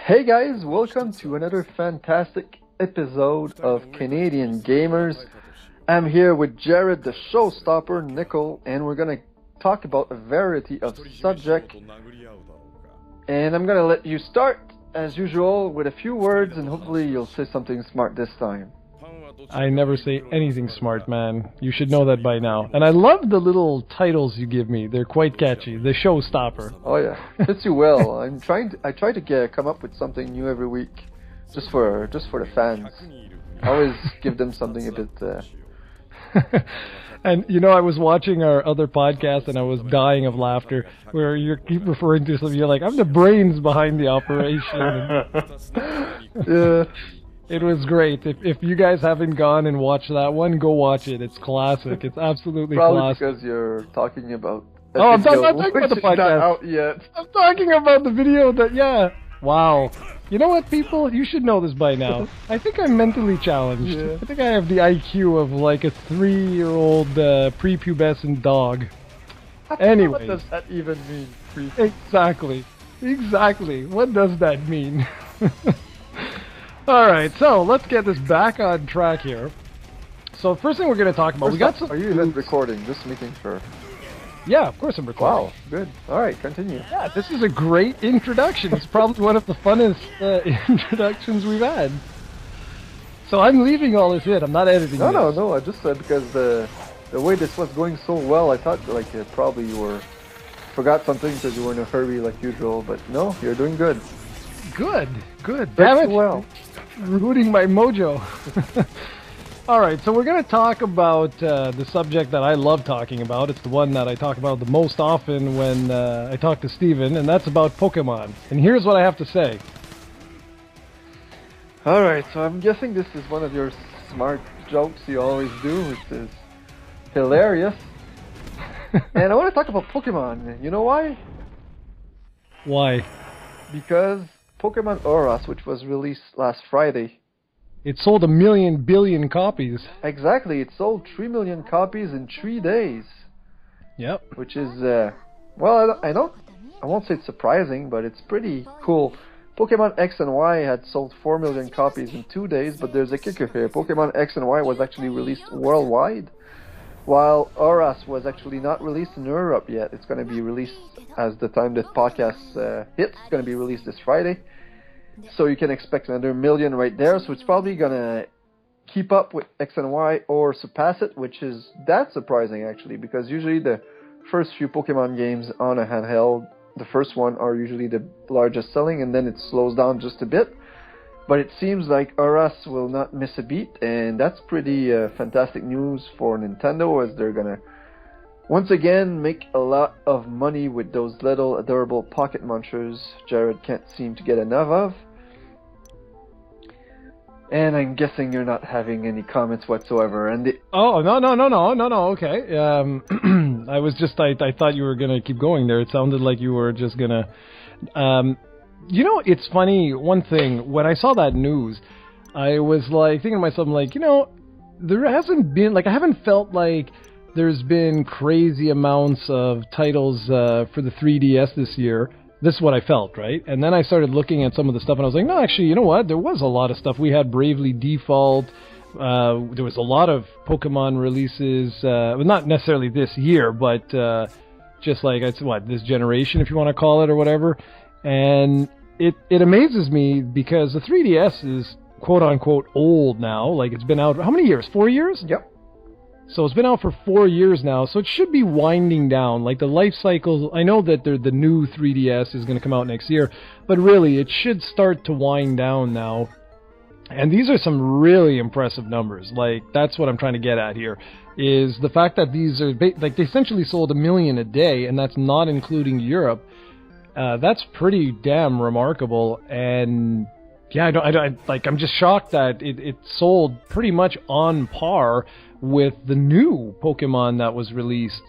Hey guys, welcome to another fantastic episode of Canadian Gamers. I'm here with Jared, the showstopper, Nickel, and we're gonna talk about a variety of subjects. And I'm gonna let you start, as usual, with a few words, and hopefully you'll say something smart this time. I never say anything smart, man. You should know that by now. And I love the little titles you give me. They're quite catchy. The Showstopper. Oh yeah, fits you well. I try to come up with something new every week, just for the fans. I always give them something a bit. And you know, I was watching our other podcast and I was dying of laughter where you keep referring to something. You're like, I'm the brains behind the operation. Yeah. It was great. If you guys haven't gone and watched that one, go watch it. It's classic. It's absolutely Probably classic. because you're talking about. I'm not talking about the podcast. Not out yet. I'm talking about the video that, yeah. Wow. You know what, people? You should know this by now. I think I'm mentally challenged. Yeah. I think I have the IQ of like a 3-year-old prepubescent dog. Anyway. What does that even mean? Exactly. What does that mean? Alright, so let's get this back on track here. So first thing we're going to talk about, we got some... Are you even recording? Just making sure. Yeah, of course I'm recording. Wow, good. Alright, continue. Yeah, this is a great introduction. It's probably one of the funnest introductions we've had. So I'm leaving all this in. I'm not editing this. No. I just said because the way this was going so well, I thought like probably you forgot something because you were in a hurry like usual. But no, you're doing good. Good. Damn it. Well. Ruining my mojo. Alright, so we're going to talk about the subject that I love talking about. It's the one that I talk about the most often when I talk to Steven, and that's about Pokemon. And here's what I have to say. Alright, so I'm guessing this is one of your smart jokes you always do, which is hilarious. And I want to talk about Pokemon. You know why? Why? Because Pokemon Auras, which was released last Friday. It sold 1 million billion copies. Exactly, it sold 3 million copies in 3 days. Yep. Which is, well, I won't say it's surprising, but it's pretty cool. Pokemon X and Y had sold 4 million copies in 2 days, but there's a kicker here. Pokemon X and Y was actually released worldwide, while Auras was actually not released in Europe yet. It's going to be released as the time this podcast hits. It's going to be released this Friday. So you can expect another 1 million right there. So it's probably going to keep up with X and Y or surpass it, which is that surprising actually, because usually the first few Pokemon games on a handheld, the first one are usually the largest selling, and then it slows down just a bit. But it seems like Auras will not miss a beat, and that's pretty fantastic news for Nintendo, as they're gonna once again make a lot of money with those little adorable pocket munchers Jared can't seem to get enough of. And I'm guessing you're not having any comments whatsoever. And No. Okay. I thought you were gonna keep going there. It sounded like you were just gonna. You know, it's funny. One thing, when I saw that news, I was like thinking to myself, like, you know, there hasn't been like I haven't felt like there's been crazy amounts of titles for the 3DS this year. This is what I felt, right? And then I started looking at some of the stuff, and I was like, no, actually, you know what? There was a lot of stuff. We had Bravely Default. There was a lot of Pokemon releases. Well, not necessarily this year, but just like this generation, if you want to call it, or whatever. And it amazes me because the 3DS is quote unquote old now. Like, it's been out how many years? 4 years? Yep. So it's been out for 4 years now, so it should be winding down. Like, the life cycle, I know that the new 3DS is going to come out next year, but really, it should start to wind down now. And these are some really impressive numbers. Like, that's what I'm trying to get at here, is the fact that these are, like, they essentially sold 1 million a day, and that's not including Europe. That's pretty damn remarkable, and yeah, I'm just shocked that it sold pretty much on par with the new Pokemon that was released.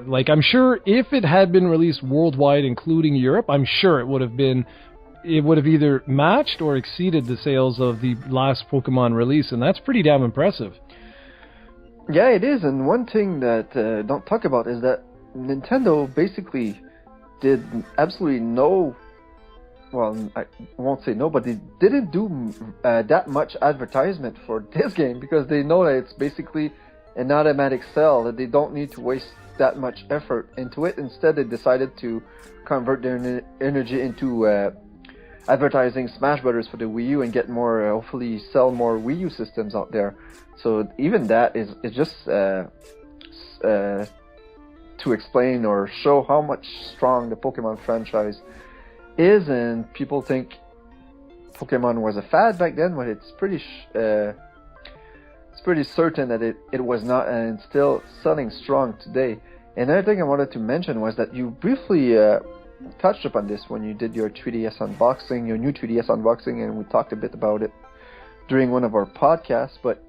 Like, I'm sure if it had been released worldwide, including Europe, I'm sure it would have either matched or exceeded the sales of the last Pokemon release, and that's pretty damn impressive. Yeah, it is, and one thing that don't talk about is that Nintendo basically did absolutely no well, I won't say no, but they didn't do that much advertisement for this game because they know that it's basically an automatic sell, that they don't need to waste that much effort into it. Instead, they decided to convert their energy into advertising Smash Brothers for the Wii U and get more, hopefully sell more Wii U systems out there. So even that is just to explain or show how much strong the Pokemon franchise is, and people think Pokemon was a fad back then, but it's pretty certain that it was not, and it's still selling strong today. Another thing I wanted to mention was that you briefly touched upon this when you did your 3DS unboxing, your new 3DS unboxing, and we talked a bit about it during one of our podcasts, but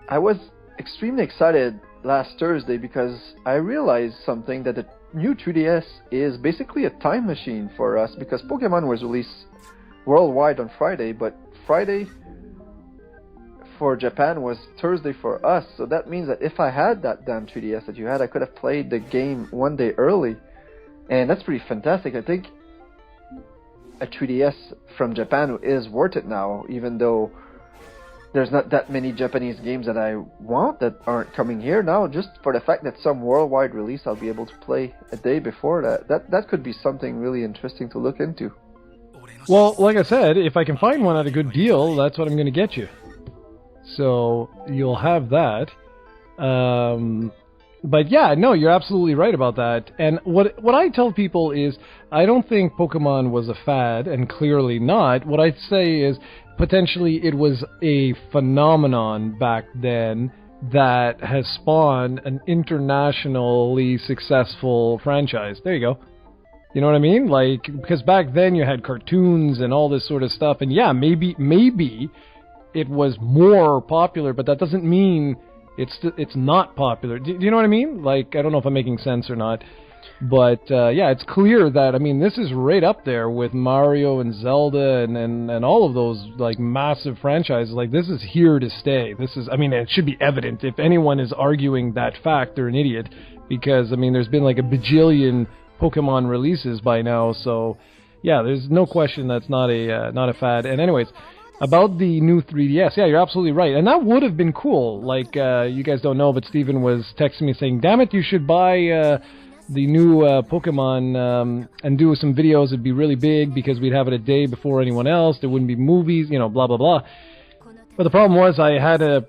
I was extremely excited last Thursday because I realized something, that the new 3DS is basically a time machine for us, because Pokemon was released worldwide on Friday, but Friday for Japan was Thursday for us. So that means that if I had that damn 3DS that you had, I could have played the game one day early, and that's pretty fantastic. I think a 3DS from Japan is worth it now, even though there's not that many Japanese games that I want that aren't coming here now. Just for the fact that some worldwide release I'll be able to play a day before that could be something really interesting to look into. Well, like I said, if I can find one at a good deal, that's what I'm going to get you. So you'll have that. But yeah, no, you're absolutely right about that. And what I tell people is, I don't think Pokemon was a fad, and clearly not. What I say is, potentially it was a phenomenon back then that has spawned an internationally successful franchise. There you go. You know what I mean? Like, because back then you had cartoons and all this sort of stuff, and yeah, maybe it was more popular, but that doesn't mean it's not popular. Do you know what I mean? Like, I don't know if I'm making sense or not, but yeah, it's clear that, I mean, this is right up there with Mario and Zelda and all of those, like, massive franchises. Like, this is here to stay. This is, I mean, it should be evident. If anyone is arguing that fact, they're an idiot, because, I mean, there's been like a bajillion Pokemon releases by now, so yeah, there's no question that's not a fad. And anyways, about the new 3DS, yeah, you're absolutely right, and that would have been cool. Like, you guys don't know, but Steven was texting me saying, damn it, you should buy the new Pokemon and do some videos. It'd be really big because we'd have it a day before anyone else. There wouldn't be movies, you know, blah blah blah. But the problem was I had a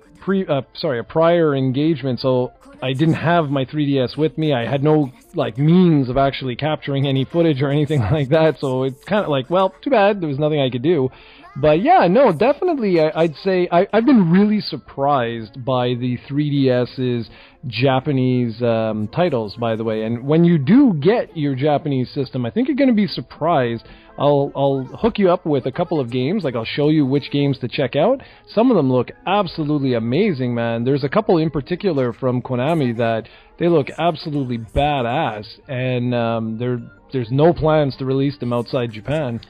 prior engagement, so I didn't have my 3DS with me. I had no, like, means of actually capturing any footage or anything like that, so it's kind of like, well, too bad, there was nothing I could do. But yeah, no, definitely, I'd say I've been really surprised by the 3DS's Japanese titles, by the way. And when you do get your Japanese system, I think you're going to be surprised. I'll hook you up with a couple of games, like I'll show you which games to check out. Some of them look absolutely amazing, man. There's a couple in particular from Konami that they look absolutely badass, and there's no plans to release them outside Japan.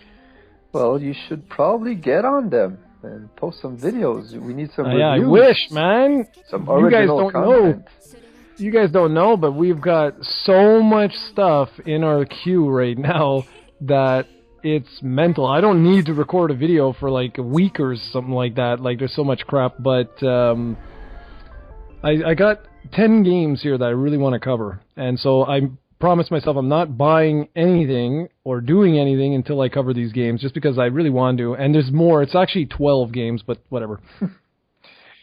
Well, you should probably get on them and post some videos. We need some reviews. Yeah, I wish, man. Some original content. You guys don't know, but we've got so much stuff in our queue right now that it's mental. I don't need to record a video for like a week or something like that. Like, there's so much crap. But I got 10 games here that I really want to cover. And so I promised myself I'm not buying anything or doing anything until I cover these games, just because I really want to. And there's more. It's actually 12 games, but whatever.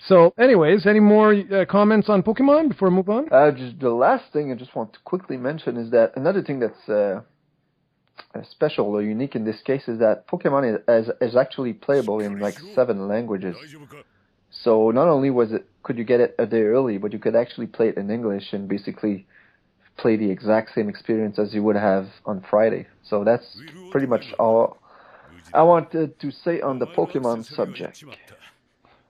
So, anyways, any more comments on Pokemon before I move on? Just the last thing I just want to quickly mention is that another thing that's special or unique in this case is that Pokemon is actually playable in like 7 languages. So not only could you get it a day early, but you could actually play it in English and basically play the exact same experience as you would have on Friday. So that's pretty much all I wanted to say on the Pokemon subject.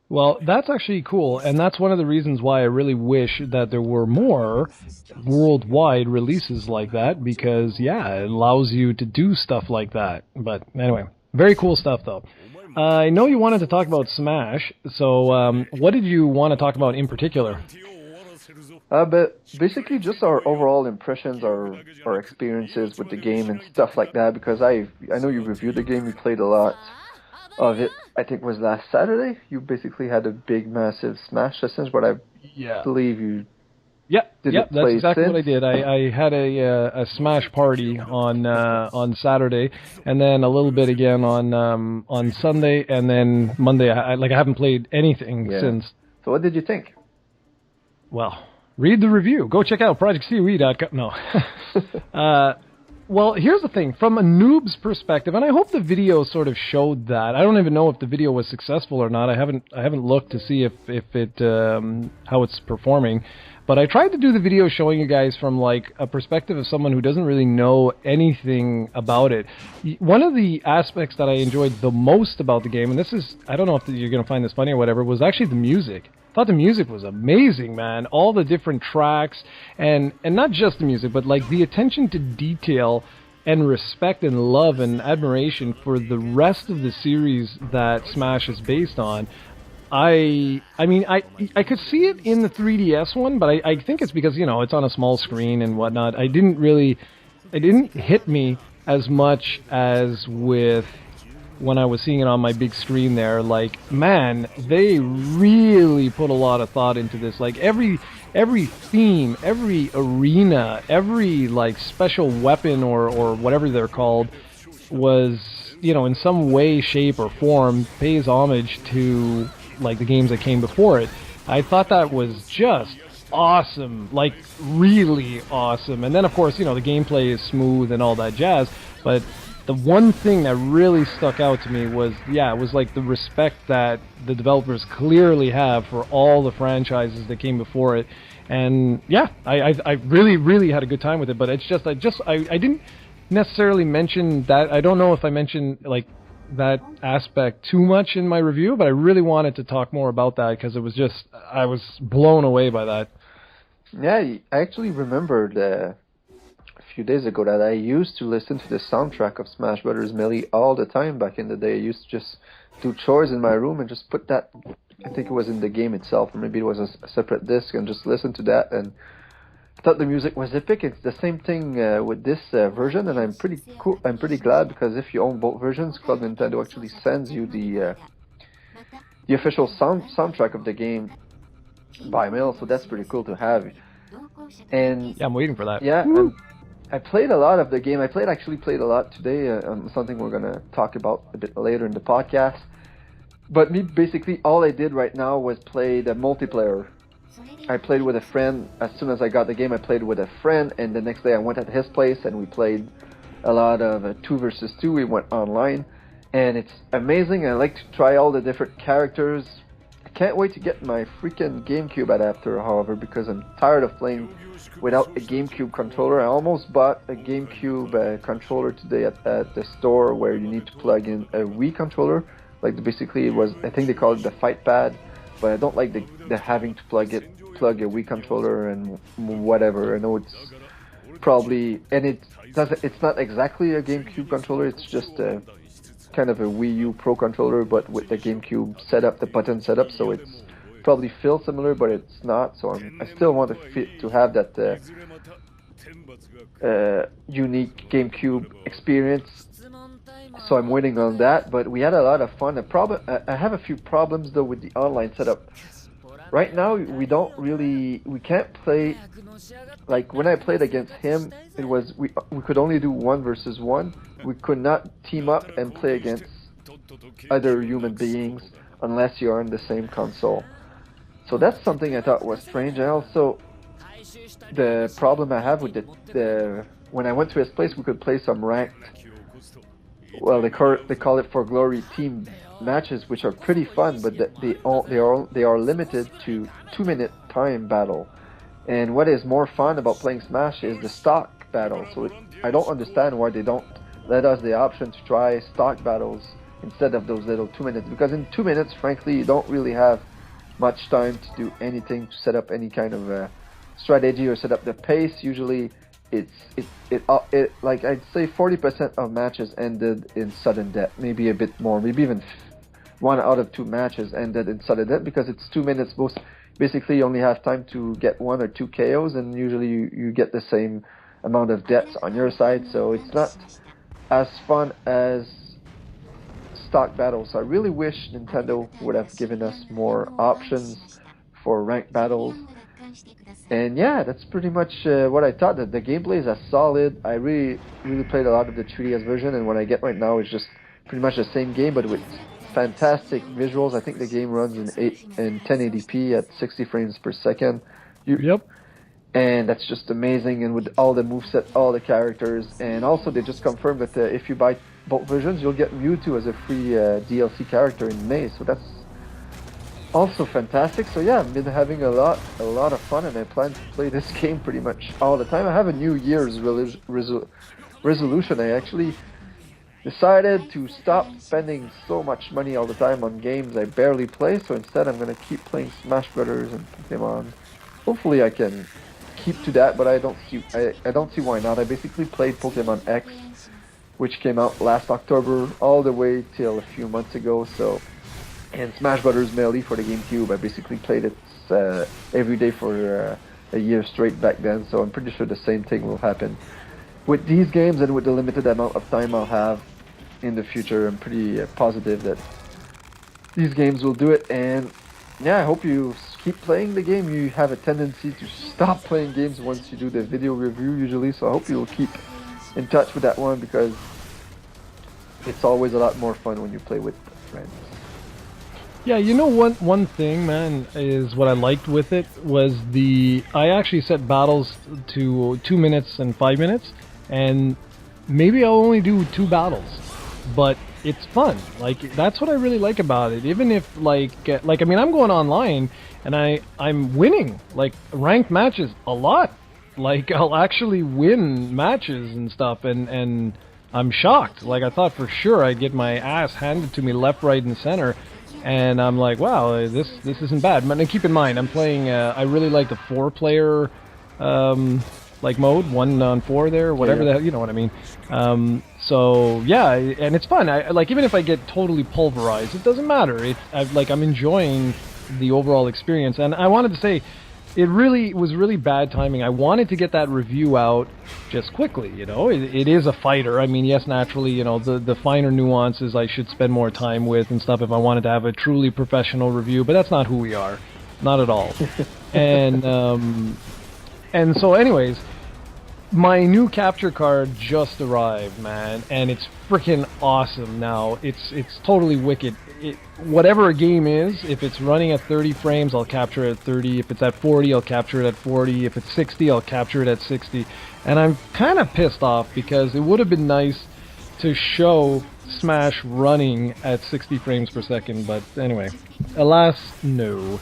Well, that's actually cool, and that's one of the reasons why I really wish that there were more worldwide releases like that, because, yeah, it allows you to do stuff like that. But anyway, very cool stuff, though. I know you wanted to talk about Smash, so what did you want to talk about in particular? But basically, just our overall impressions, our experiences with the game and stuff like that. Because I know you reviewed the game, you played a lot of it. I think it was last Saturday. You basically had a big, massive Smash session, but I Yeah. believe you Yep, didn't that's play exactly since. what I did. I had a Smash party on Saturday, and then a little bit again on Sunday, and then Monday. I haven't played anything Yeah. since. So what did you think? Well, read the review. Go check out projectcoe.com. No. Well, here's the thing. From a noob's perspective, and I hope the video sort of showed that. I don't even know if the video was successful or not. I haven't looked to see if it how it's performing. But I tried to do the video showing you guys from like a perspective of someone who doesn't really know anything about it. One of the aspects that I enjoyed the most about the game, and this is, I don't know if you're going to find this funny or whatever, was actually the music. I thought the music was amazing, man. All the different tracks, and not just the music, but like the attention to detail and respect and love and admiration for the rest of the series that Smash is based on. I mean, I could see it in the 3DS one, but I think it's because, you know, it's on a small screen and whatnot. It didn't hit me as much as with when I was seeing it on my big screen there. Like, man, they really put a lot of thought into this. Like, every theme, every arena, every, like, special weapon or whatever they're called was, you know, in some way, shape, or form pays homage to, like, the games that came before it. I thought that was just awesome, like, really awesome. And then, of course, you know, the gameplay is smooth and all that jazz, but the one thing that really stuck out to me was, yeah, it was like the respect that the developers clearly have for all the franchises that came before it. And yeah, I really had a good time with it. But it's just I didn't necessarily mention that. I don't know if I mentioned like that aspect too much in my review, but I really wanted to talk more about that because it was just, I was blown away by that. Yeah, I actually remembered a few days ago that I used to listen to the soundtrack of Smash Brothers Melee all the time back in the day. I used to just do chores in my room and just put that, I think it was in the game itself, or maybe it was a separate disc, and just listen to that, and I thought the music was epic. It's the same thing with this version, and I'm pretty glad, because if you own both versions, Club Nintendo actually sends you the official soundtrack of the game by mail, so that's pretty cool to have. And yeah, I'm waiting for that. Yeah, and I played a lot of the game. I actually played a lot today, something we're gonna talk about a bit later in the podcast. But basically all I did right now was play the multiplayer. I played with a friend. As soon as I got the game, I played with a friend, and the next day I went at his place and we played a lot of 2 versus 2. We went online, and it's amazing. I like to try all the different characters. I can't wait to get my freaking GameCube adapter, however, because I'm tired of playing without a GameCube controller. I almost bought a GameCube controller today at the store, where you need to plug in a Wii controller. Like, basically it was, I think they call it the Fight Pad, but I don't like the having to plug a Wii controller and whatever. I know it's probably, and it's not exactly a GameCube controller, it's just a kind of a Wii U Pro controller, but with the GameCube setup, the button setup, so it's probably feels similar, but it's not. So I still want to have that unique GameCube experience. So I'm waiting on that, but we had a lot of fun. I have a few problems though with the online setup. Right now we can't play, like when I played against him, it was we could only do 1 versus 1. We could not team up and play against other human beings unless you're on the same console. So that's something I thought was strange. And also the problem I have with the when I went to his place, we could play some ranked, well, they call it For Glory team matches, which are pretty fun, but they are limited to 2-minute time battle. And what is more fun about playing Smash is the stock battle. So I don't understand why they don't let us the option to try stock battles instead of those little 2 minutes, because in 2 minutes, frankly, you don't really have much time to do anything, to set up any kind of strategy or set up the pace. Usually it like I'd say 40% of matches ended in sudden death, maybe a bit more, maybe even 1 out of 2 matches ended in sudden death, because it's 2 minutes. basically you only have time to get 1 or 2 KOs, and usually you get the same amount of deaths on your side, so it's not as fun as stock battles. So I really wish Nintendo would have given us more options for ranked battles. And yeah, that's pretty much what I thought. That the gameplay is as solid. I really played a lot of the 3DS version, and what I get right now is just pretty much the same game, but with fantastic visuals. I think the game runs in 1080p at 60 frames per second. Yep. And that's just amazing, and with all the moveset, all the characters, and also they just confirmed that if you buy both versions, you'll get Mewtwo as a free DLC character in May, so that's also fantastic. So yeah, I've been having a lot of fun, and I plan to play this game pretty much all the time. I have a New Year's resolution. I actually decided to stop spending so much money all the time on games I barely play, so instead I'm going to keep playing Smash Brothers and Pokemon. Hopefully I can keep to that, but I don't see why not. I basically played Pokemon X, which came out last October, all the way till a few months ago. So, and Smash Brothers Melee for the GameCube, I basically played it every day for a year straight back then. So I'm pretty sure the same thing will happen with these games, and with the limited amount of time I'll have in the future. I'm pretty positive that these games will do it. And yeah, I hope you keep playing the game. You have a tendency to stop playing games once you do the video review usually, so I hope you'll keep in touch with that one, because it's always a lot more fun when you play with friends. Yeah, you know, one thing, man, is what I liked with it was I actually set battles to 2 minutes and 5 minutes, and maybe I'll only do 2 battles, but it's fun. Like, that's what I really like about it. Even if like I mean, I'm going online and I'm winning like ranked matches a lot. Like, I'll actually win matches and stuff, and I'm shocked. Like, I thought for sure I'd get my ass handed to me left, right, and center, and I'm like, wow, this isn't bad. But keep in mind, I'm playing. I really like the 4-player like mode, 1-on-4 there, whatever the hell, you know what I mean. So yeah, and it's fun. I like, even if I get totally pulverized, it doesn't matter. I'm enjoying the overall experience, and I wanted to say, it was really bad timing. I wanted to get that review out just quickly, you know. It is a fighter. I mean, yes, naturally, you know, the finer nuances I should spend more time with and stuff if I wanted to have a truly professional review, but that's not who we are. Not at all. And so anyways, my new capture card just arrived, man, and it's freaking awesome now. It's totally wicked. Whatever a game is, if it's running at 30 frames, I'll capture it at 30. If it's at 40, I'll capture it at 40. If it's 60, I'll capture it at 60. And I'm kind of pissed off because it would have been nice to show Smash running at 60 frames per second, but anyway, alas, no.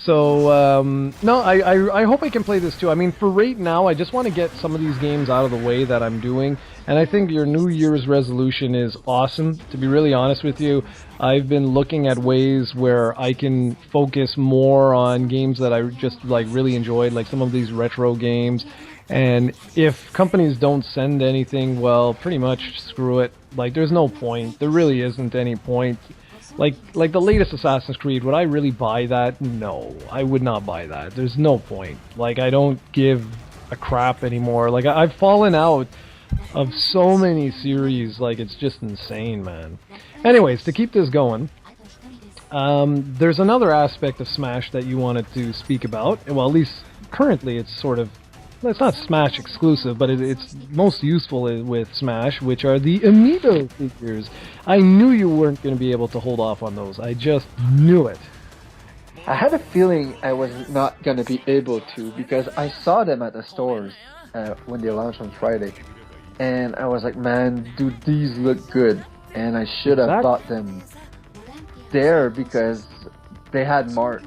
So, no, I hope I can play this too. I mean, for right now, I just want to get some of these games out of the way that I'm doing, and I think your New Year's resolution is awesome. To be really honest with you, I've been looking at ways where I can focus more on games that I just, like, really enjoyed, like some of these retro games, and if companies don't send anything, well, pretty much screw it. Like, there's no point. There really isn't any point. Like the latest Assassin's Creed, would I really buy that? No, I would not buy that. There's no point. Like, I don't give a crap anymore. Like, I've fallen out of so many series, like, it's just insane, man. Anyways, to keep this going, there's another aspect of Smash that you wanted to speak about. Well, at least currently it's sort of, it's not Smash exclusive, but it's most useful with Smash, which are the Amiibo figures. I knew you weren't going to be able to hold off on those. I just knew it. I had a feeling I was not going to be able to, because I saw them at the stores when they launched on Friday. And I was like, man, dude, these look good. And I should have bought them there because they had Mart.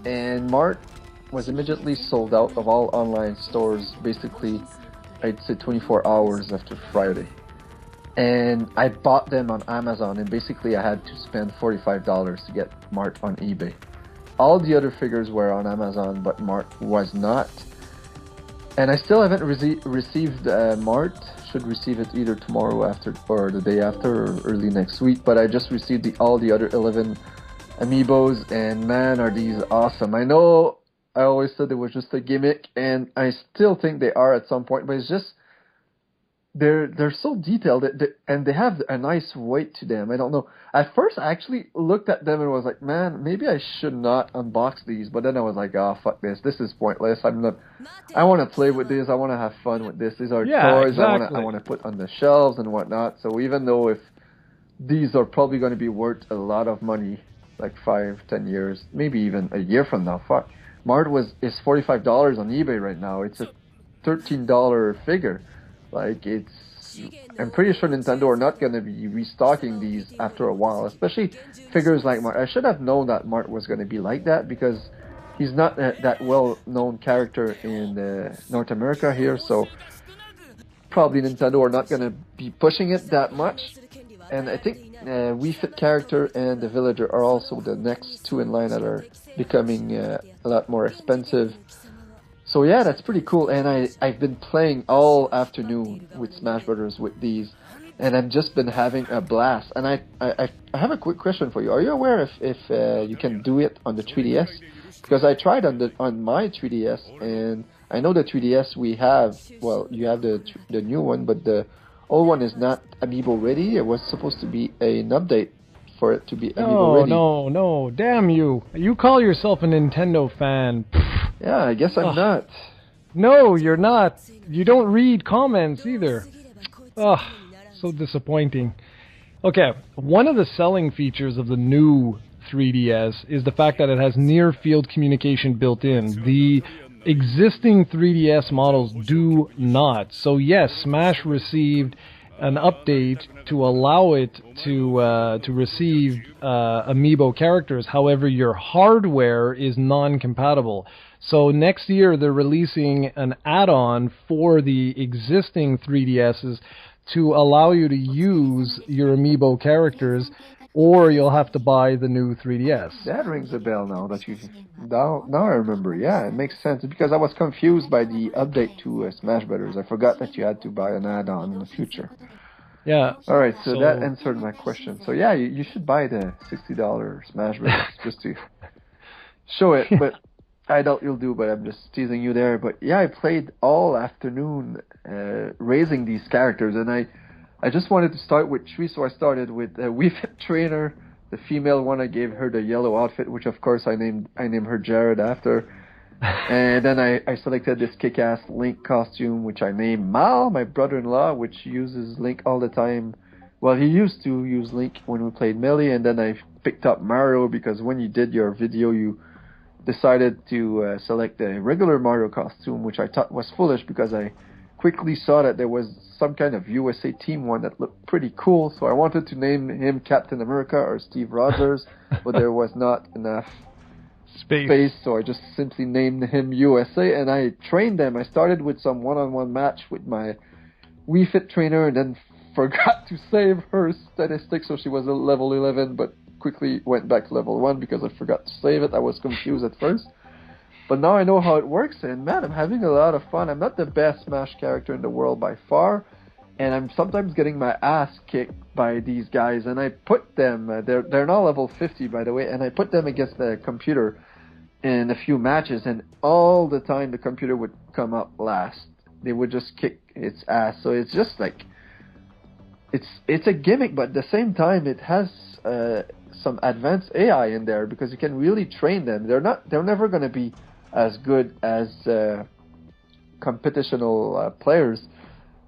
And Mart was immediately sold out of all online stores, basically, I'd say 24 hours after Friday. And I bought them on Amazon, and basically I had to spend $45 to get Mart on eBay. All the other figures were on Amazon, but Mart was not. And I still haven't received Mart. Should receive it either tomorrow after or the day after or early next week. But I just received all the other 11 Amiibos, and man, are these awesome. I know I always said it was just a gimmick, and I still think they are at some point, but it's just they're so detailed and they have a nice weight to them. I don't know. At first, I actually looked at them and was like, man, maybe I should not unbox these. But then I was like, oh, fuck this. This is pointless. I'm not. I want to play with this. I want to have fun with this. These are toys. Exactly. I want to put on the shelves and whatnot. So even though if these are probably going to be worth a lot of money, like 5-10 years, maybe even a year from now, fuck. Mart is $45 on eBay right now. It's a $13 figure. Like, I'm pretty sure Nintendo are not going to be restocking these after a while, especially figures like Mart. I should have known that Mart was going to be like that because he's not that well-known character in North America here, so probably Nintendo are not going to be pushing it that much. And I think Wii Fit character and the Villager are also the next two in line that are becoming a lot more expensive. So yeah, that's pretty cool, and I've been playing all afternoon with Smash Brothers with these, and I've just been having a blast. And I have a quick question for you. Are you aware if you can do it on the 3DS? Because I tried on my 3DS, and I know the 3DS we have. Well, you have the new one, but the old one is not Amiibo ready. It was supposed to be an update for it to be Amiibo ready. No, damn you! You call yourself a Nintendo fan. Yeah, I guess I'm not. No, you're not. You don't read comments either. Ugh, so disappointing. Okay, one of the selling features of the new 3DS is the fact that it has near-field communication built in. The existing 3DS models do not. So yes, Smash received an update to allow it to receive Amiibo characters. However, your hardware is non-compatible. So next year they're releasing an add-on for the existing 3DSs to allow you to use your Amiibo characters, or you'll have to buy the new 3DS. That rings a bell now that now I remember. Yeah, it makes sense because I was confused by the update to Smash Brothers. I forgot that you had to buy an add-on in the future. Yeah. All right, so that answered my question. So yeah, you should buy the $60 Smash Brothers just to show it, but I doubt you'll do, but I'm just teasing you there. But yeah, I played all afternoon raising these characters, and I just wanted to start with 3, so I started with Wii Fit Trainer, the female one. I gave her the yellow outfit, which of course I named her Jared after. And then I selected this kick-ass Link costume, which I named Mal, my brother-in-law, which uses Link all the time. Well, he used to use Link when we played Melee, and then I picked up Mario because when you did your video, you decided to select the regular Mario costume, which I thought was foolish because I quickly saw that there was some kind of USA team one that looked pretty cool, so I wanted to name him Captain America or Steve Rogers, but there was not enough space, so I just simply named him USA, and I trained them. I started with some one-on-one match with my Wii Fit Trainer, and then forgot to save her statistics, so she was a level 11, but quickly went back to level 1 because I forgot to save it. I was confused at first. But now I know how it works, and man, I'm having a lot of fun. I'm not the best Smash character in the world by far, and I'm sometimes getting my ass kicked by these guys, and I put them, they're now level 50 by the way, and I put them against the computer in a few matches, and all the time the computer would come up last. They would just kick its ass, so it's just like, it's a gimmick, but at the same time it has some advanced AI in there because you can really train them. They're never going to be as good as competitional players,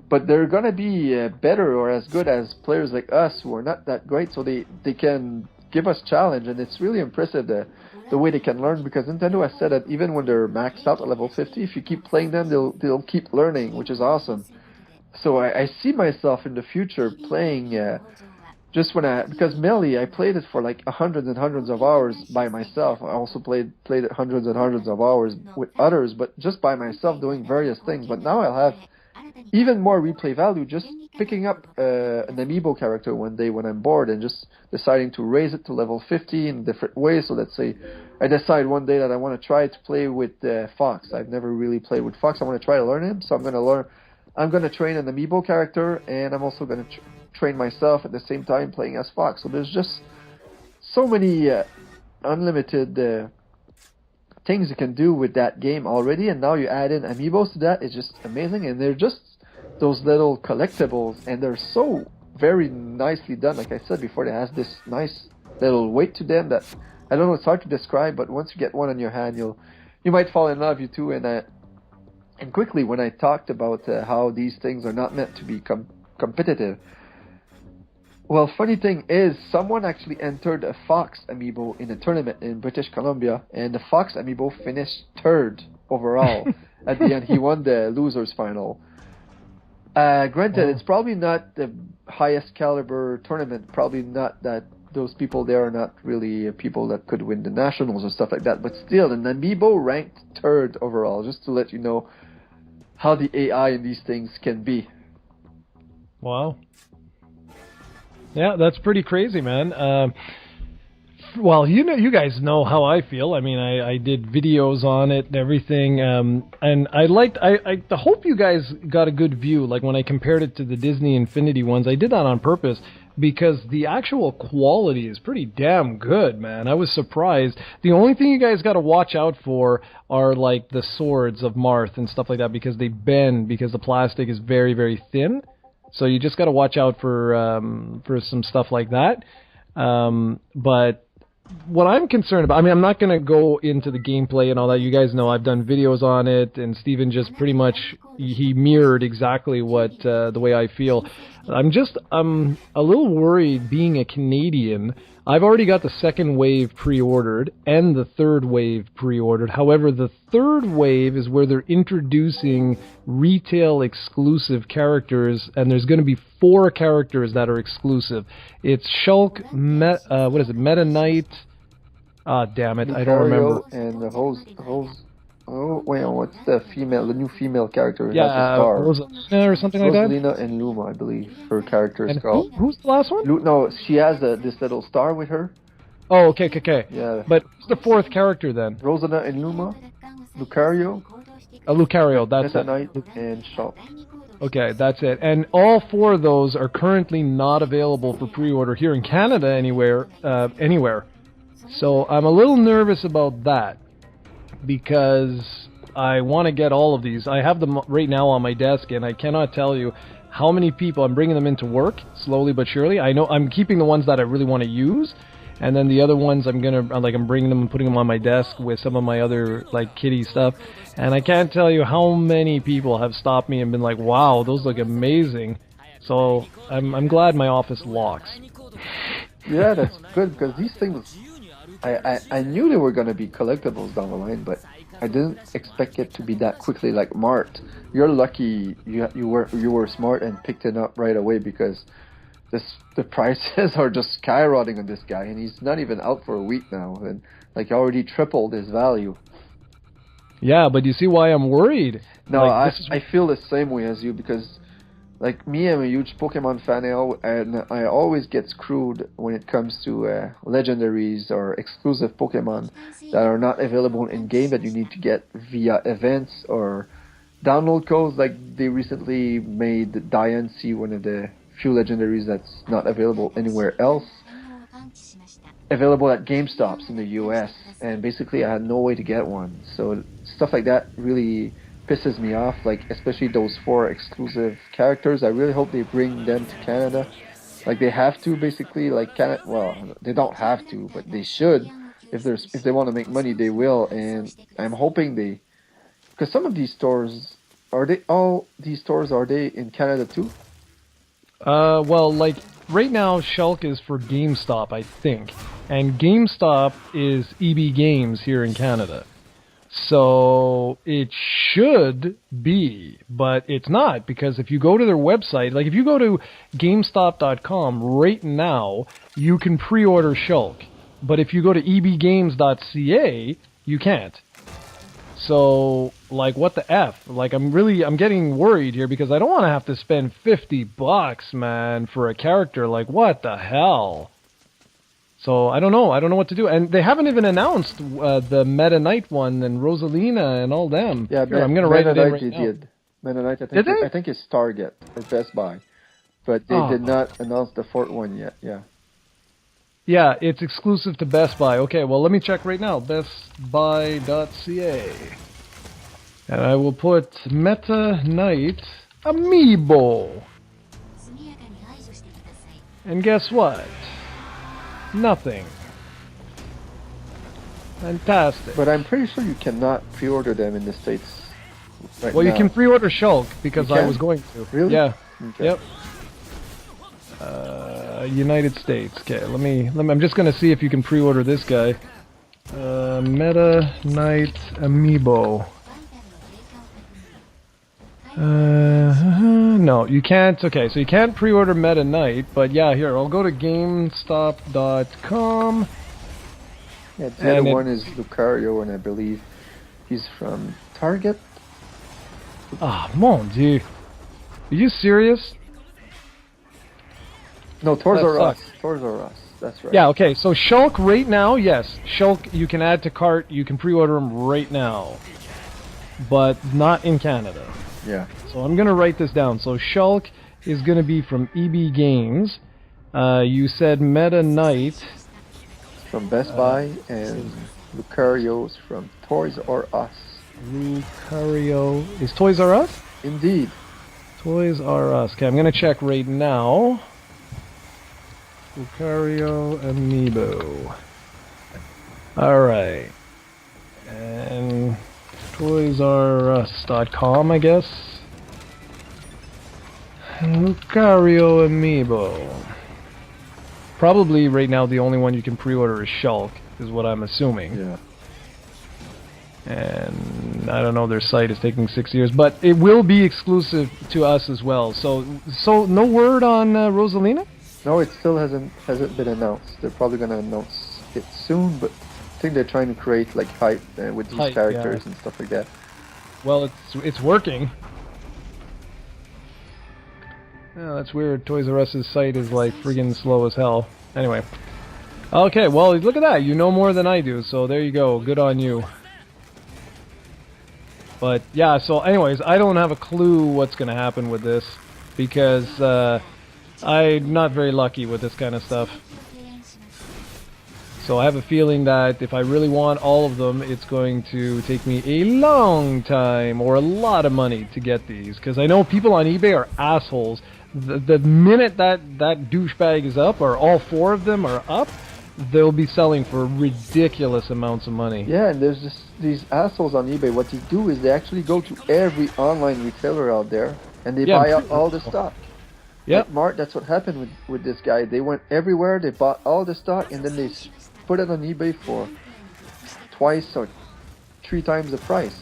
but they're going to be better or as good as players like us who are not that great, so they can give us challenge, and it's really impressive the way they can learn, because Nintendo has said that even when they're maxed out at level 50, if you keep playing them, they'll keep learning, which is awesome. So I see myself in the future playing just because Melee, I played it for like hundreds and hundreds of hours by myself. I also played it hundreds and hundreds of hours with others, but just by myself doing various things. But now I'll have even more replay value just picking up an Amiibo character one day when I'm bored and just deciding to raise it to level 50 in different ways. So let's say I decide one day that I want to try to play with Fox. I've never really played with Fox. I want to try to learn him, so I'm going to train an Amiibo character, and I'm also going to train myself at the same time playing as Fox. So there's just so many unlimited things you can do with that game already, and now you add in amiibos to that. It's just amazing, and they're just those little collectibles, and they're so very nicely done. Like I said before, they has this nice little weight to them that I don't know. It's hard to describe, but once you get one in your hand, you might fall in love. You too, and quickly when I talked about how these things are not meant to be competitive. Well, funny thing is, someone actually entered a Fox Amiibo in a tournament in British Columbia, and the Fox Amiibo finished third overall. At the end, he won the losers final. Granted, it's probably not the highest caliber tournament. Probably not that those people there are not really people that could win the nationals or stuff like that. But still, an Amiibo ranked third overall, just to let you know how the AI in these things can be. Wow. Yeah, that's pretty crazy, man. Well, you guys know how I feel. I mean, I did videos on it and everything, and I hope you guys got a good view. Like when I compared it to the Disney Infinity ones, I did that on purpose because the actual quality is pretty damn good, man. I was surprised. The only thing you guys got to watch out for are like the swords of Marth and stuff like that because they bend because the plastic is very, very thin. So you just got to watch out for some stuff like that. But what I'm concerned about, I mean, I'm not going to go into the gameplay and all that. You guys know I've done videos on it, and Steven just pretty much, he mirrored exactly what the way I feel. I'm a little worried being a Canadian. I've already got the second wave pre-ordered and the third wave pre-ordered. However, the third wave is where they're introducing retail exclusive characters, and there's going to be 4 characters that are exclusive. It's Shulk, Meta Knight. Ah, damn it, I don't remember. And the hose. Oh, wait, what's the new female character? Yeah, Rosalina or something like that? Rosalina and Luma, I believe, her character is called. Who's the last one? No, she has this little star with her. Oh, okay. Yeah. But who's the 4th character then? Rosalina and Luma, Lucario. Lucario, that's it. Knight and Shulk. Okay, that's it. And all 4 of those are currently not available for pre-order here in Canada anywhere. So I'm a little nervous about that, because I want to get all of these. I have them right now on my desk, and I cannot tell you how many people I'm bringing them into work, slowly but surely. I know I'm keeping the ones that I really want to use, and then the other ones I'm bringing them and putting them on my desk with some of my other like kitty stuff. And I can't tell you how many people have stopped me and been like, "Wow, those look amazing." So I'm glad my office locks. Yeah, that's good, because these things, I knew they were going to be collectibles down the line, but I didn't expect it to be that quickly. Like Mart, you're lucky you were smart and picked it up right away, because the prices are just skyrocketing on this guy, and he's not even out for a week now, and like already tripled his value. Yeah, but you see why I'm worried? No, I feel the same way as you, because like me, I'm a huge Pokemon fan, and I always get screwed when it comes to legendaries or exclusive Pokemon that are not available in game, that you need to get via events or download codes. Like they recently made Diancie one of the few legendaries that's not available anywhere else, available at GameStops in the US, and basically I had no way to get one. So stuff like that really pisses me off, like especially those 4 exclusive characters. I really hope they bring them to Canada. Like they have to, basically. Like Canada, well, they don't have to, but they should. If they want to make money, they will. And I'm hoping because some of these stores, are they in Canada too? Well, like right now, Shulk is for GameStop, I think, and GameStop is EB Games here in Canada. So it should be, but it's not, because if you go to their website, like if you go to GameStop.com right now, you can pre-order Shulk. But if you go to ebgames.ca, you can't. So, like, what the F? Like, I'm getting worried here, because I don't want to have to spend $50, man, for a character. Like, what the hell? So I don't know what to do, and they haven't even announced the Meta Knight one and Rosalina and all them. Yeah, here, I'm gonna write it in right now. Did. Meta Knight, I think it's Target or Best Buy, but they did not announce the 4th one yet. Yeah. Yeah, it's exclusive to Best Buy. Okay, well, let me check right now. bestbuy.ca. And I will put Meta Knight Amiibo. And guess what? Nothing. Fantastic. But I'm pretty sure you cannot pre-order them in the States right Well, now. you can pre-order Shulk because You I can? was going to. Really? Yeah. Okay. Yep. United States. Okay, let me. I'm just gonna see if you can pre-order this guy. Meta Knight Amiibo. No, you can't. Okay, so you can't pre-order Meta Knight, but yeah, here I'll go to GameStop.com. Yeah, the other one is Lucario, and I believe he's from Target. Ah, mon dieu. Are you serious? No, Toys That R Us. sucks. Toys R Us. That's right. Yeah, okay, so Shulk right now, yes. Shulk, you can add to cart, you can pre-order him right now. But not in Canada. Yeah. So I'm going to write this down. So Shulk is going to be from EB Games. You said Meta Knight. From Best Buy, and Lucario's from Toys R Us. Lucario is Toys R Us? Indeed. Toys R Us. Okay, I'm going to check right now. Lucario Amiibo. Alright. And ToysRUs.com, I guess. Lucario Amiibo. Probably right now the only one you can pre-order is Shulk, is what I'm assuming. Yeah. And I don't know, their site is taking 6 years, but it will be exclusive to us as well. So no word on Rosalina? No, it still hasn't been announced. They're probably gonna announce it soon, but I think they're trying to create like hype with these Hype, characters yeah. and stuff like that. Well, it's working. Yeah, that's weird. Toys R Us's site is like friggin' slow as hell. Anyway. Okay, well, look at that. You know more than I do, so there you go. Good on you. But, yeah, so anyways, I don't have a clue what's going to happen with this because I'm not very lucky with this kind of stuff. So I have a feeling that if I really want all of them, it's going to take me a long time or a lot of money to get these. Because I know people on eBay are assholes. The minute that douchebag is up, or all four of them are up, they'll be selling for ridiculous amounts of money. Yeah, and there's these assholes on eBay. What they do is they actually go to every online retailer out there and they buy up all the stock. Yep. Like Mark, that's what happened with this guy. They went everywhere, they bought all the stock, and then they put it on eBay for twice or 3 times the price.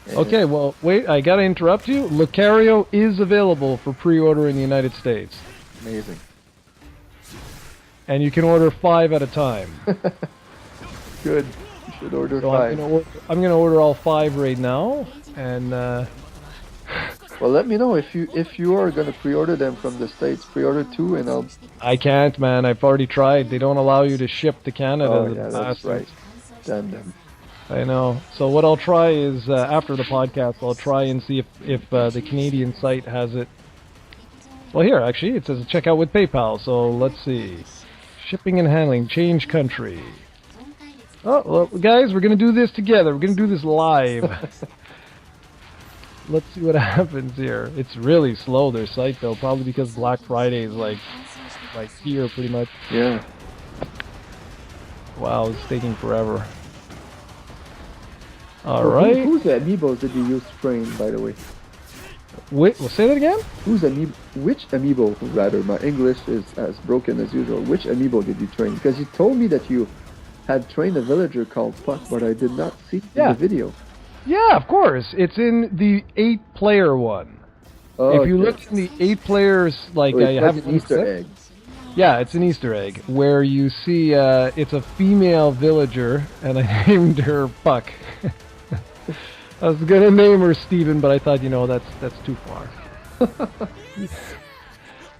And Okay, well, wait, I gotta interrupt you. Lucario is available for pre-order in the United States. amazing. And you can order 5 at a time. Good. You should order So 5. I'm gonna order all 5 right now, and Well, let me know if you are gonna pre-order them from the States. Pre-order 2, and I'll. I can't, man. I've already tried. They don't allow you to ship to Canada. Oh the yeah, that's bastards. right. Damn them. I know. So what I'll try is after the podcast, I'll try and see if the Canadian site has it. Well, here actually it says check out with PayPal. So let's see. Shipping and handling, change country. Oh, well, guys, we're gonna do this together. We're gonna do this live. Let's see what happens here. It's really slow, their site, though, probably because Black Friday is like here, pretty much. Yeah. Wow, it's taking forever. All So right. Whose amiibos did you use to train, by the way? Wait, well, say that again? Which amiibo, rather, my English is as broken as usual. Which amiibo did you train? Because you told me that you had trained a villager called Puck, but I did not see it in the video. Yeah, of course. It's in the 8-player one. Oh, If you okay. look in the 8 players, like Oh, I it's have like an Easter egg. Yeah, it's an Easter egg where you see it's a female villager, and I named her Puck. I was gonna name her Steven, but I thought, that's too far.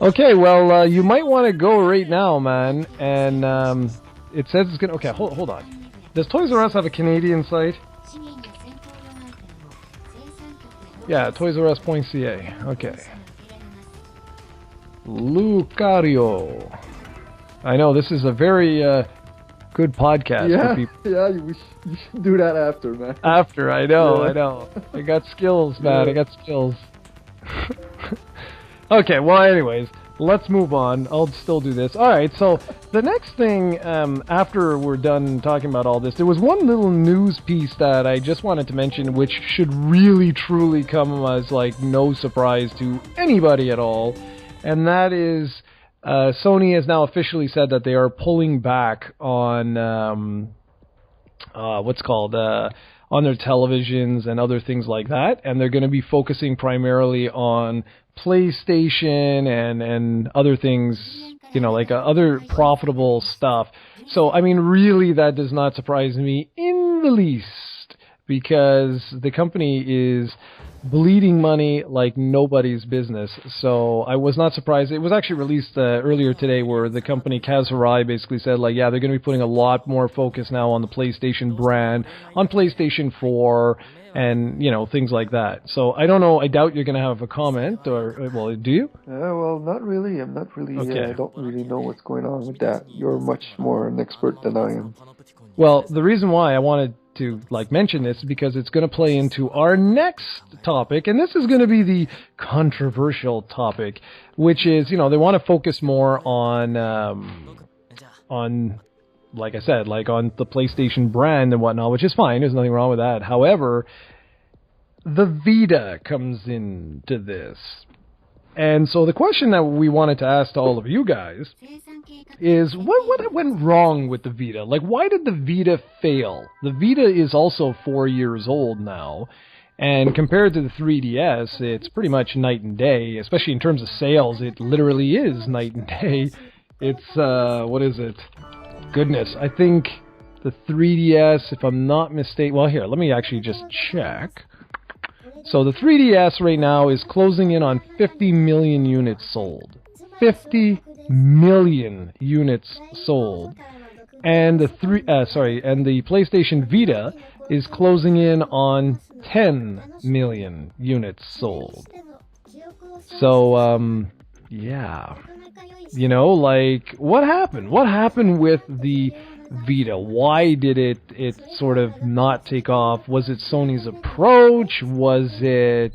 Okay, well, you might want to go right now, man. And it says it's gonna. Okay, hold on. Does Toys R Us have a Canadian site? Yeah, ToysRUs.ca. Okay. Lucario. I know this is a very good podcast for people. Yeah, you should do that after, man. After, I know. I got skills, man. I got skills. Okay, well, anyways, let's move on. I'll still do this. All right, so the next thing, after we're done talking about all this, there was one little news piece that I just wanted to mention, which should really, truly come as, like, no surprise to anybody at all, and that is Sony has now officially said that they are pulling back on, on their televisions and other things like that, and they're going to be focusing primarily on PlayStation and other things, you know, like other profitable stuff. So, I mean, really, that does not surprise me in the least, because the company is bleeding money like nobody's business. So I was not surprised. It was actually released earlier today, where the company Kaz Hirai basically said, like, yeah, they're going to be putting a lot more focus now on the PlayStation brand, on PlayStation 4, and, you know, things like that. So I don't know. I doubt you're going to have a comment, or, well, do you? Well, not really. I'm not really. Okay. I don't really know what's going on with that. You're much more an expert than I am. Well, the reason why I wanted to, like, mention this is because it's going to play into our next topic, and this is going to be the controversial topic, which is, you know, they want to focus more on, like I said, like on the PlayStation brand and whatnot, which is fine. There's nothing wrong with that. However, the Vita comes into this. And so the question that we wanted to ask to all of you guys is, what went wrong with the Vita? Like, why did the Vita fail? The Vita is also 4 years old now, and compared to the 3DS, it's pretty much night and day, especially in terms of sales. It literally is night and day. It's, what is it? Goodness, I think the 3DS, if I'm not mistaken, well, here, let me actually just check. So the 3DS right now is closing in on 50 million units sold. 50 million units sold. And the PlayStation Vita is closing in on 10 million units sold. So, yeah. You know, like, what happened? What happened with the Vita? Why did it sort of not take off? Was it Sony's approach? Was it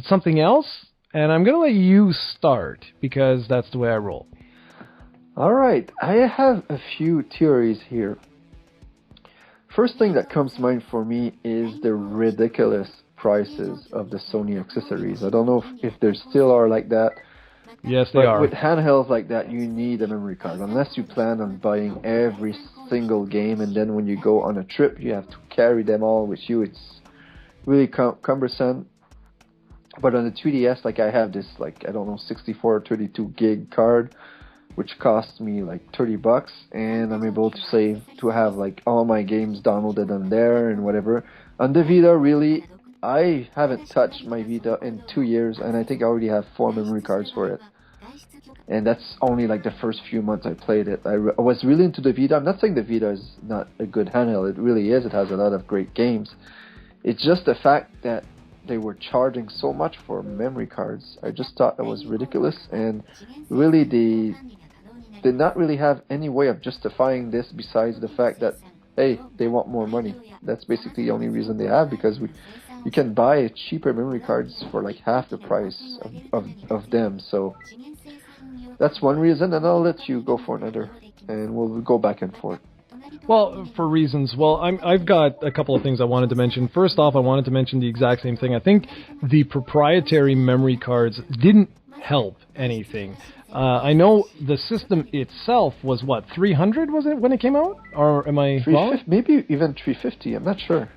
something else? And I'm going to let you start, because that's the way I roll. All right, I have a few theories here. First thing that comes to mind for me is the ridiculous prices of the Sony accessories. I don't know if they still are like that. Yes, they are. With handhelds like that, you need a memory card. Unless you plan on buying every single game, and then when you go on a trip, you have to carry them all with you. It's really cumbersome. But on the 3DS, like, I have this, like, I don't know, 64 or 32 gig card, which costs me like $30, and I'm able to have like all my games downloaded on there and whatever. On the Vita, really, I haven't touched my Vita in 2 years, and I think I already have 4 memory cards for it. And that's only like the first few months I played it. I was really into the Vita. I'm not saying the Vita is not a good handheld. It really is. It has a lot of great games. It's just the fact that they were charging so much for memory cards. I just thought it was ridiculous, and really they did not really have any way of justifying this besides the fact that, hey, they want more money. That's basically the only reason they have, because you can buy cheaper memory cards for like half the price of them. So that's one reason, and I'll let you go for another, and we'll go back and forth. Well, for reasons. Well, I've got a couple of things I wanted to mention. First off, I wanted to mention the exact same thing. I think the proprietary memory cards didn't help anything. I know the system itself was, what, 300, was it, when it came out? Or am I wrong? Maybe even 350, I'm not sure.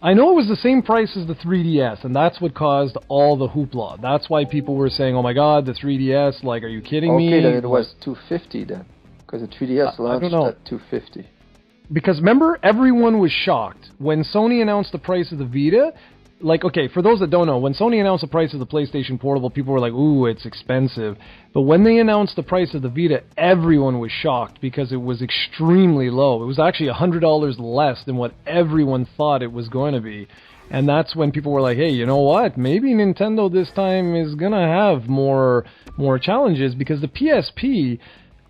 I know it was the same price as the 3DS, and that's what caused all the hoopla. That's why people were saying, oh my god, the 3DS, like, are you kidding me? Okay, then it was 250 then, because the 3DS launched at 250. Because remember, everyone was shocked when Sony announced the price of the Vita. Like, okay, for those that don't know, when Sony announced the price of the PlayStation Portable, people were like, ooh, it's expensive. But when they announced the price of the Vita, everyone was shocked because it was extremely low. It was actually $100 less than what everyone thought it was going to be. And that's when people were like, hey, you know what? Maybe Nintendo this time is going to have more challenges, because the PSP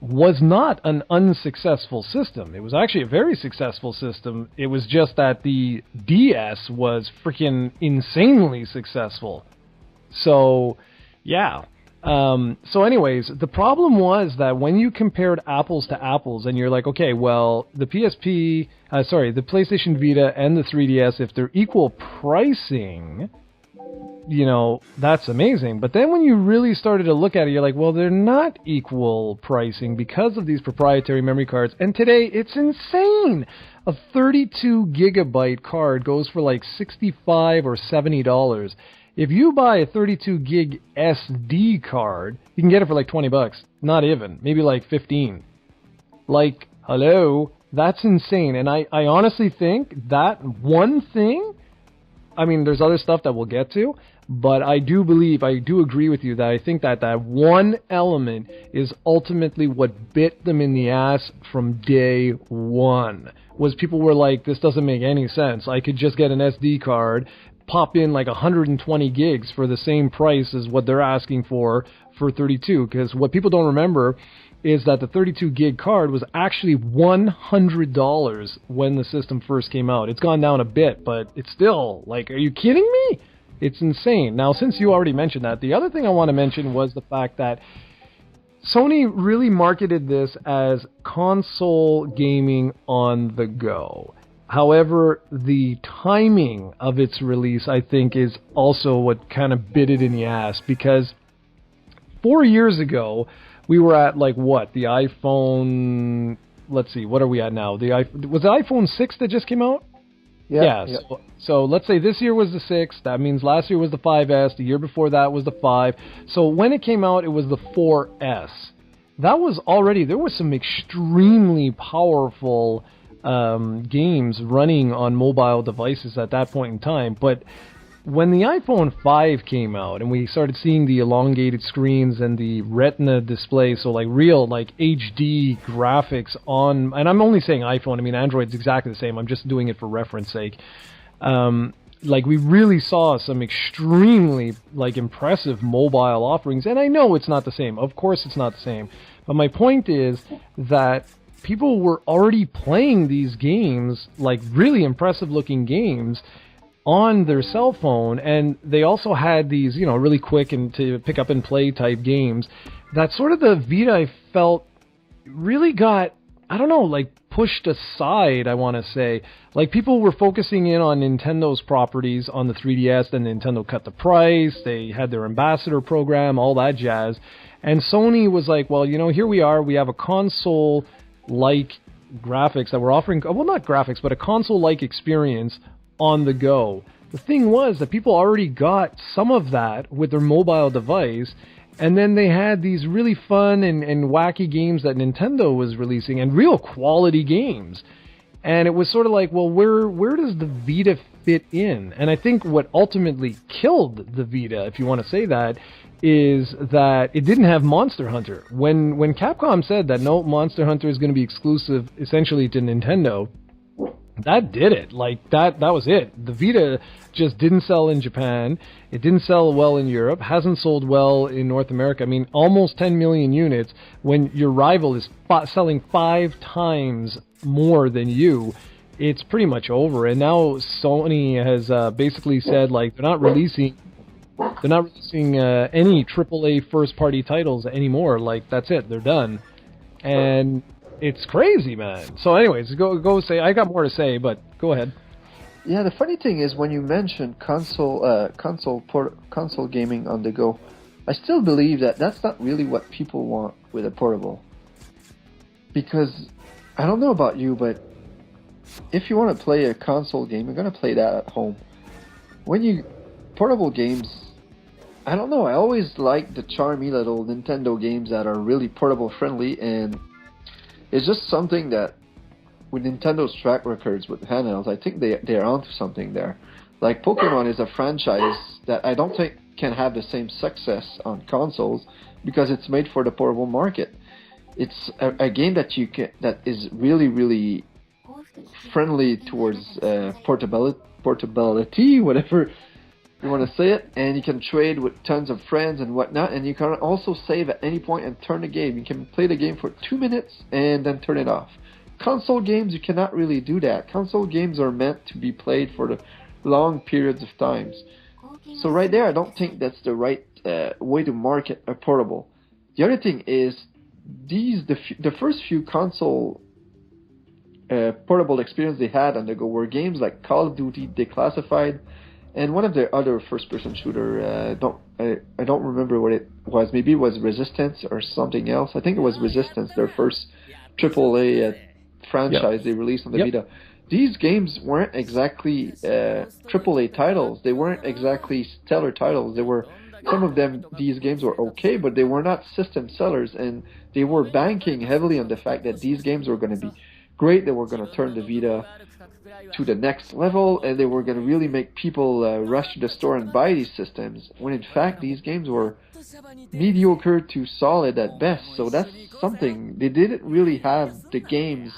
was not an unsuccessful system. It was actually a very successful system. It was just that the DS was freaking insanely successful. So, yeah. So anyways, the problem was that when you compared apples to apples and you're like, okay, well, the the PlayStation Vita and the 3DS, if they're equal pricing, you know, that's amazing. But then when you really started to look at it, you're like, well, they're not equal pricing because of these proprietary memory cards. And today, it's insane. A 32 gigabyte card goes for like $65 or $70. If you buy a 32 gig SD card, you can get it for like $20. Not even. Maybe like 15. Like, hello? That's insane. And I honestly think that one thing, I mean, there's other stuff that we'll get to, but I do agree with you that I think that that one element is ultimately what bit them in the ass from day one. Was people were like, this doesn't make any sense. I could just get an SD card, pop in like 120 gigs for the same price as what they're asking for 32. Because what people don't remember is that the 32 gig card was actually $100 when the system first came out. It's gone down a bit, but it's still, like, are you kidding me? It's insane. Now, since you already mentioned that, the other thing I want to mention was the fact that Sony really marketed this as console gaming on the go. However, the timing of its release, I think, is also what kind of bit it in the ass, because 4 years ago, we were at, like, what? The iPhone... Let's see, what are we at now? Was the iPhone 6 that just came out? Yeah. So let's say this year was the 6. That means last year was the 5S. The year before that was the 5. So when it came out, it was the 4S. That was already... There was some extremely powerful games running on mobile devices at that point in time. But when the iPhone 5 came out and we started seeing the elongated screens and the retina display, so like real like HD graphics on, and I'm only saying iPhone, I mean Android's exactly the same, I'm just doing it for reference sake. Like we really saw some extremely like impressive mobile offerings, and I know it's not the same, of course it's not the same, but my point is that people were already playing these games, like really impressive looking games, on their cell phone, and they also had these, you know, really quick and to pick up and play type games that sort of the Vita, I felt, really got, I don't know, like pushed aside, I want to say. Like people were focusing in on Nintendo's properties on the 3DS, then Nintendo cut the price, they had their ambassador program, all that jazz, and Sony was like, well, you know, here we are, we have a console-like graphics that we're offering, well, not graphics, but a console-like experience on the go. The thing was that people already got some of that with their mobile device, and then they had these really fun and wacky games that Nintendo was releasing, and real quality games. And it was sort of like, well, where does the Vita fit in? And I think what ultimately killed the Vita, if you want to say that, is that it didn't have Monster Hunter. When Capcom said that no, Monster Hunter is going to be exclusive essentially to Nintendo, that did it. Like, that was it. The Vita just didn't sell in Japan. It didn't sell well in Europe. Hasn't sold well in North America. I mean, almost 10 million units when your rival is selling 5 times more than you. It's pretty much over. And now Sony has basically said, like, they're not releasing any AAA first-party titles anymore. Like, that's it. They're done. And it's crazy, man. So anyways, go say, I got more to say, but go ahead. Yeah, the funny thing is when you mention console gaming on the go, I still believe that that's not really what people want with a portable. Because, I don't know about you, but if you want to play a console game, you're going to play that at home. Portable games, I don't know, I always like the charmy little Nintendo games that are really portable friendly, and it's just something that, with Nintendo's track records with handhelds, I think they're onto something there. Like Pokemon is a franchise that I don't think can have the same success on consoles because it's made for the portable market. It's a game that is really, really friendly towards portability, whatever You want to say it, and you can trade with tons of friends and whatnot, and you can also save at any point and turn the game. You can play the game for 2 minutes and then turn it off. Console games, you cannot really do that. Console games are meant to be played for the long periods of times. So right there, I don't think that's the right way to market a portable. The other thing is, the first few console portable experience they had on the go were games like Call of Duty Declassified, and one of their other first-person shooter. I don't remember what it was. Maybe it was Resistance or something else. I think it was Resistance, their first AAA franchise they released on the Vita. These games weren't exactly AAA titles. They weren't exactly stellar titles. Some of them, these games were okay, but they were not system sellers, and they were banking heavily on the fact that these games were going to be great. They were going to turn the Vita to the next level, and they were going to really make people rush to the store and buy these systems, when in fact these games were mediocre to solid at best. So that's something. They didn't really have the games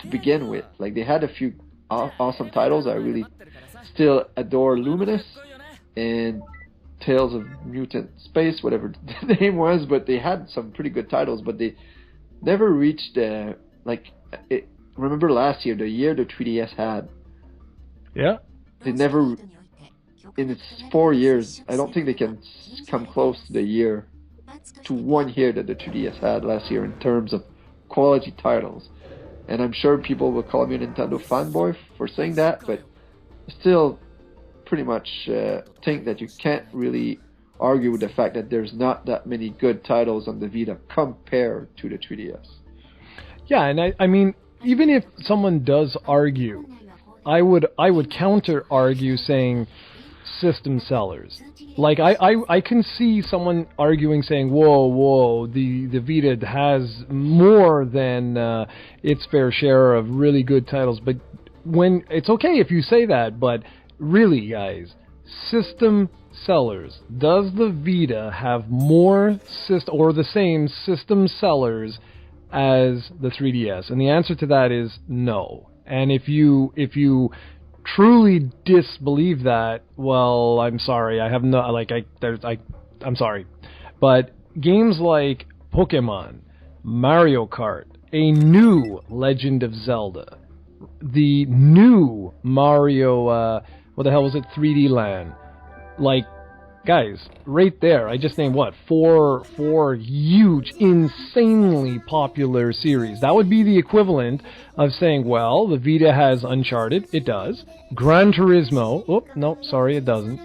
to begin with. Like, they had a few awesome titles. I really still adore Luminous and Tales of Mutant Space, whatever the name was, but they had some pretty good titles, but they never reached remember last year, the year the 3DS had. Yeah. They never, in its 4 years, I don't think they can come close to the year, to 1 year that the 3DS had last year in terms of quality titles. And I'm sure people will call me a Nintendo fanboy for saying that, but still pretty much think that you can't really argue with the fact that there's not that many good titles on the Vita compared to the 3DS. Yeah, and I mean, even if someone does argue, I would counter argue saying system sellers. Like, I can see someone arguing saying, whoa, the Vita has more than its fair share of really good titles. But when it's okay if you say that, but really, guys, system sellers, does the Vita have more or the same system sellers as the 3DS? And the answer to that is no. And if you truly disbelieve that, well, I'm sorry. I have no I'm sorry. But games like Pokemon, Mario Kart, a new Legend of Zelda, the new Mario what the hell was it? 3D Land. Like, guys, right there, I just named four huge, insanely popular series. That would be the equivalent of saying, well, the Vita has Uncharted. It does. Gran Turismo. Oh, no, sorry, it doesn't.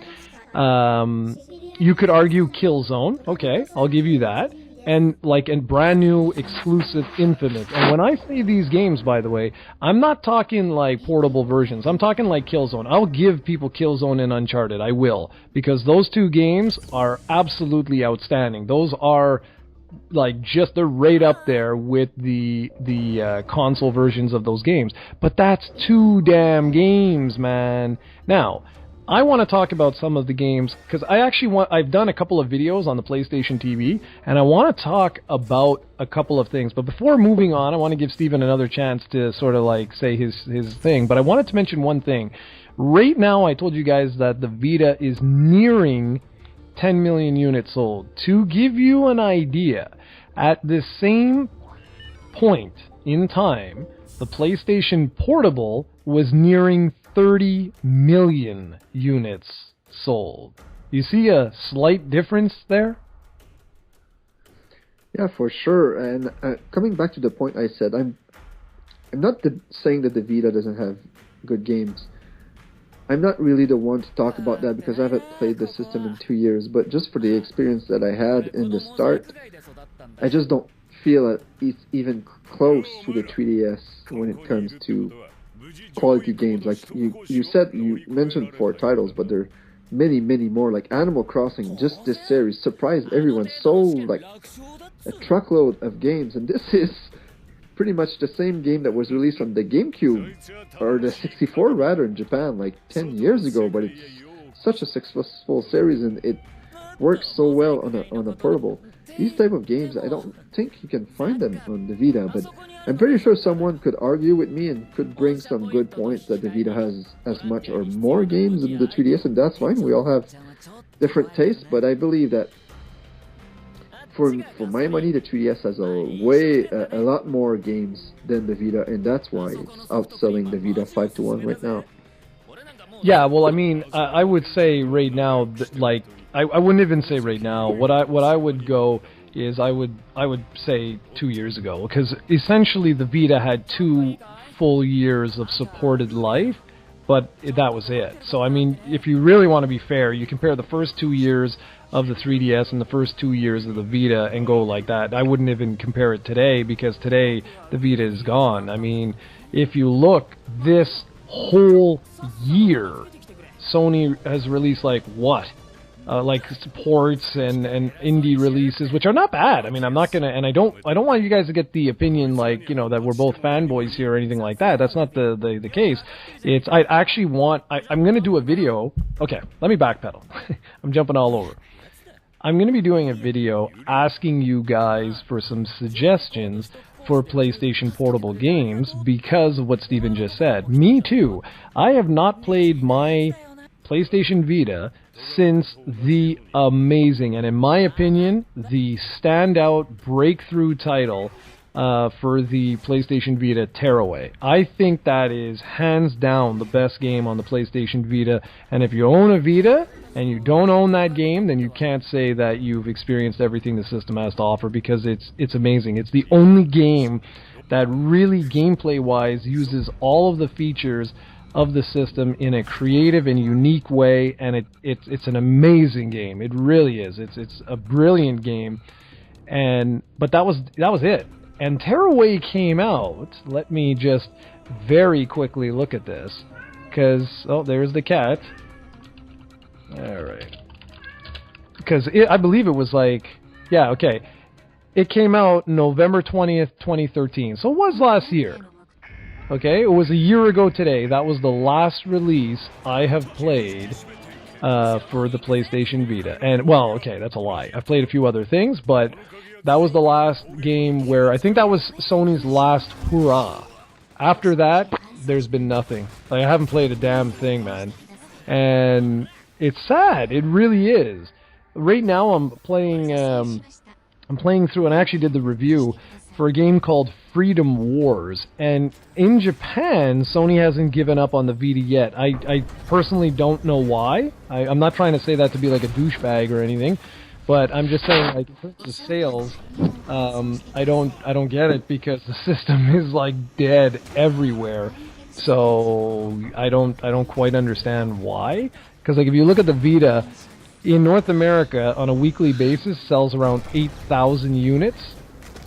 You could argue Killzone. Okay, I'll give you that. And like a brand new exclusive Infinite. And when I say these games, by the way, I'm not talking like portable versions. I'm talking like Killzone. I'll give people Killzone and Uncharted. I will. Because those two games are absolutely outstanding. Those are like they're right up there with the console versions of those games. But that's 2 damn games, man. Now, I want to talk about some of the games, because I've done a couple of videos on the PlayStation TV, and I want to talk about a couple of things. But before moving on, I want to give Steven another chance to sort of like say his thing. But I wanted to mention one thing. Right now, I told you guys that the Vita is nearing 10 million units sold. To give you an idea, at the same point in time, the PlayStation Portable was nearing 30 million units sold. You see a slight difference there? Yeah, for sure. And coming back to the point I said, I'm not saying that the Vita doesn't have good games. I'm not really the one to talk about that because I haven't played the system in 2 years, but just for the experience that I had in the start, I just don't feel that it's even close to the 3DS when it comes to quality games. Like you mentioned 4 titles, but there are many more. Like Animal Crossing, just this series surprised everyone. Sold like a truckload of games, and this is pretty much the same game that was released on the GameCube or the 64 rather in Japan like 10 years ago, but it's such a successful series, and it works so well on a portable. These type of games, I don't think you can find them on the Vita, but I'm pretty sure someone could argue with me and could bring some good points that the Vita has as much or more games than the 3DS, and that's fine. We all have different tastes, but I believe that for my money, the 3DS has a lot more games than the Vita, and that's why it's outselling the Vita 5-1 right now. Yeah, well, I mean, I would say right now, like, I wouldn't even say right now. What I would go is I would say 2 years ago, because essentially the Vita had 2 full years of supported life, but that was it. So I mean, if you really want to be fair, you compare the first 2 years of the 3DS and the first 2 years of the Vita and go like that. I wouldn't even compare it today, because today the Vita is gone. I mean, if you look, this whole year Sony has released like ports and indie releases, which are not bad. I mean, I'm not gonna, and I don't want you guys to get the opinion like, you know, that we're both fanboys here or anything like that. That's not the case. I actually want, I'm gonna do a video. Okay, let me backpedal. I'm jumping all over. I'm gonna be doing a video asking you guys for some suggestions for PlayStation Portable games because of what Steven just said. Me too. I have not played my PlayStation Vita since the amazing, and in my opinion, the standout breakthrough title for the PlayStation Vita, Tearaway. I think that is hands down the best game on the PlayStation Vita, and if you own a Vita and you don't own that game, then you can't say that you've experienced everything the system has to offer, because it's amazing. It's the only game that really gameplay-wise uses all of the features of the system in a creative and unique way, and it's an amazing game. It really is. It's a brilliant game, but that was it. And Tearaway came out. Let me just very quickly look at this, because there's the cat. All right, because I believe it was like, yeah, okay. It came out November 20th, 2013. So it was last year. Okay, it was a year ago today. That was the last release I have played for the PlayStation Vita. And, well, okay, that's a lie. I've played a few other things, but that was the last game where I think that was Sony's last hurrah. After that, there's been nothing. Like, I haven't played a damn thing, man. And it's sad. It really is. Right now, I'm playing through, and I actually did the review for a game called Freedom Wars, and in Japan, Sony hasn't given up on the Vita yet. I personally don't know why. I'm not trying to say that to be like a douchebag or anything, but I'm just saying, like, in terms of sales, I don't get it, because the system is like dead everywhere. So I don't quite understand why. Because like if you look at the Vita, in North America on a weekly basis sells around 8,000 units.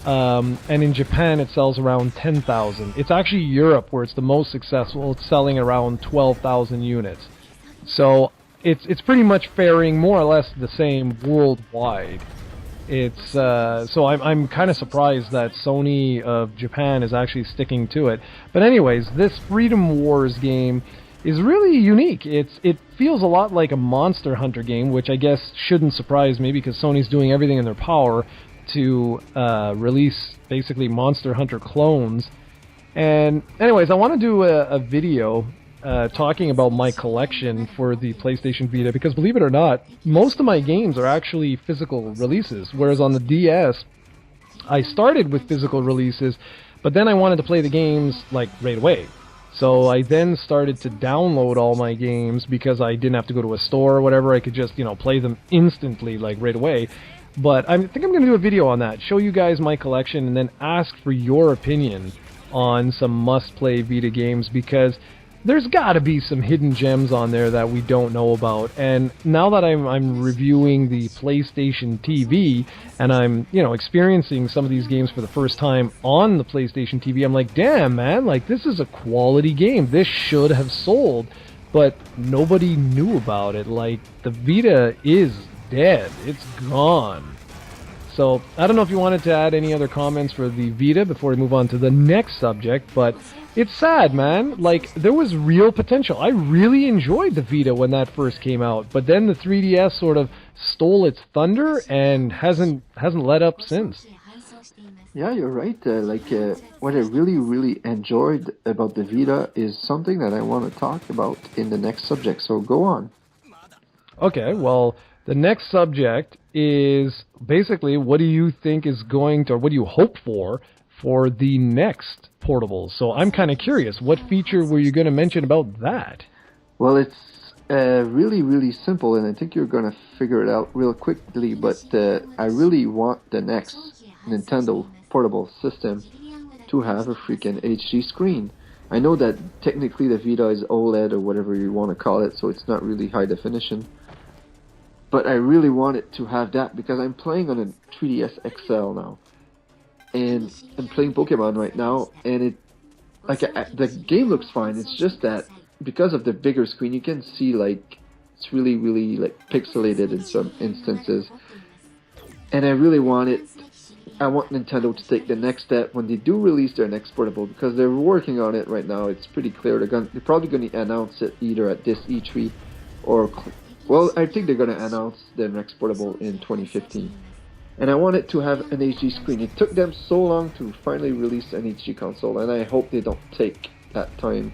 And in Japan it sells around 10,000. It's actually Europe where it's the most successful. It's selling around 12,000 units. So it's pretty much faring more or less the same worldwide. It's so I'm kind of surprised that Sony of Japan is actually sticking to it. But anyways, this Freedom Wars game is really unique. It feels a lot like a Monster Hunter game, which I guess shouldn't surprise me, because Sony's doing everything in their power to release basically Monster Hunter clones. And anyways, I want to do a video talking about my collection for the PlayStation Vita, because believe it or not, most of my games are actually physical releases, whereas on the DS, I started with physical releases, but then I wanted to play the games like right away. So I then started to download all my games because I didn't have to go to a store or whatever. I could just, play them instantly, like right away. But I think I'm going to do a video on that, show you guys my collection, and then ask for your opinion on some must-play Vita games, because there's got to be some hidden gems on there that we don't know about. And now that I'm reviewing the PlayStation TV, and I'm, experiencing some of these games for the first time on the PlayStation TV, I'm like, damn, man, like, this is a quality game. This should have sold, but nobody knew about it. Like, the Vita is dead. It's gone. So I don't know if you wanted to add any other comments for the Vita before we move on to the next subject, but it's sad, man. Like, there was real potential. I really enjoyed the Vita when that first came out, but then the 3DS sort of stole its thunder and hasn't let up since. Yeah, you're right. What I really, really enjoyed about the Vita is something that I want to talk about in the next subject. So go on. Okay, well, the next subject is basically what do you think is going to, or what do you hope for the next portables? So I'm kind of curious, what feature were you going to mention about that? Well, it's really, really simple, and I think you're going to figure it out real quickly, but I really want the next Nintendo portable system to have a freaking HD screen. I know that technically the Vita is OLED or whatever you want to call it, so it's not really high definition. But I really want it to have that because I'm playing on a 3DS XL now. And I'm playing Pokemon right now, and the game looks fine. It's just that because of the bigger screen, you can see like it's really, really like pixelated in some instances. And I really want it. I want Nintendo to take the next step when they do release their next portable, because they're working on it right now. It's pretty clear they're probably going to announce it either at this E3 or, well, I think they're going to announce their next portable in 2015. And I want it to have an HD screen. It took them so long to finally release an HD console, and I hope they don't take that time,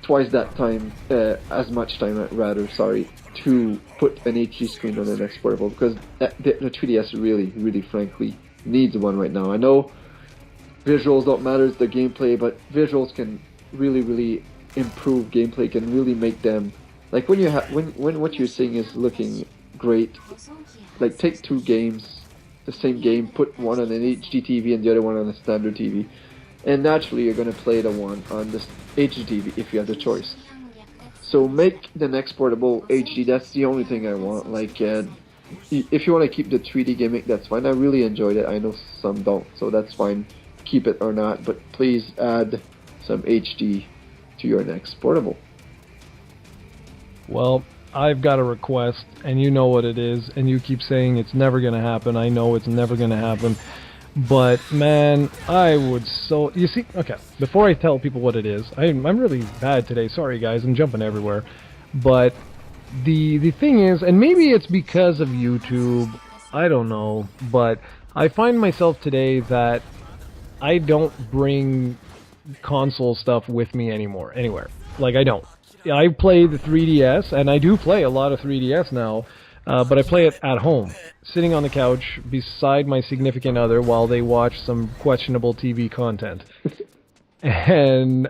twice that time, as much time rather, sorry, to put an HD screen on the next portable, because the 3DS really, really frankly needs one right now. I know visuals don't matter, it's the gameplay, but visuals can really, really improve gameplay, can really make them, like when you when what you're seeing is looking great, like take two games, the same game, put one on an HD TV and the other one on a standard TV, and naturally you're going to play the one on this HD TV if you have the choice. So make the next portable HD, that's the only thing I want. Like, if you want to keep the 3D gimmick, that's fine. I really enjoyed it. I know some don't, so that's fine. Keep it or not, but please add some HD to your next portable. Well, I've got a request, and you know what it is, and you keep saying it's never going to happen. I know it's never going to happen. But, man, I would so... You see, okay, before I tell people what it is, I'm really bad today. Sorry, guys, I'm jumping everywhere. But the thing is, and maybe it's because of YouTube, I don't know, but I find myself today that I don't bring console stuff with me anymore, anywhere. Like, I don't. I play the 3DS, and I do play a lot of 3DS now, but I play it at home, sitting on the couch beside my significant other while they watch some questionable TV content. And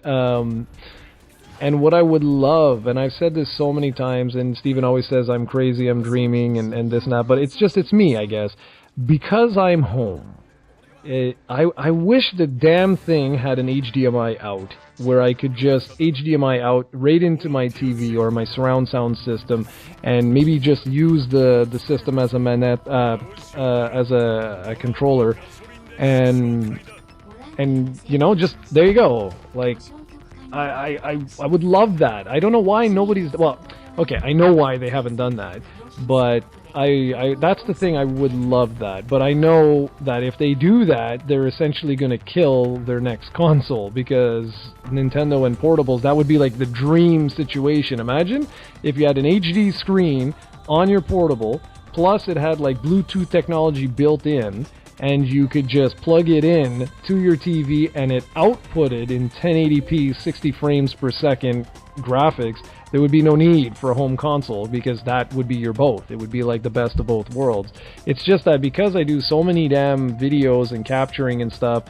what I would love, and I've said this so many times, and Steven always says I'm crazy, I'm dreaming, and this and that, but it's me, I guess. Because I'm home, I wish the damn thing had an HDMI out, where I could just HDMI out right into my TV or my surround sound system, and maybe just use the system as a manette, as a controller, and you know, just there you go. Like, I would love that. I don't know why nobody's, well, okay, I know why they haven't done that, but I that's the thing, I would love that. But I know that if they do that, they're essentially going to kill their next console, because Nintendo and portables, that would be like the dream situation. Imagine if you had an HD screen on your portable, plus it had like Bluetooth technology built in, and you could just plug it in to your TV and it outputted in 1080p 60 frames per second graphics. There would be no need for a home console, because that would be your both. It would be like the best of both worlds. It's just that because I do so many damn videos and capturing and stuff,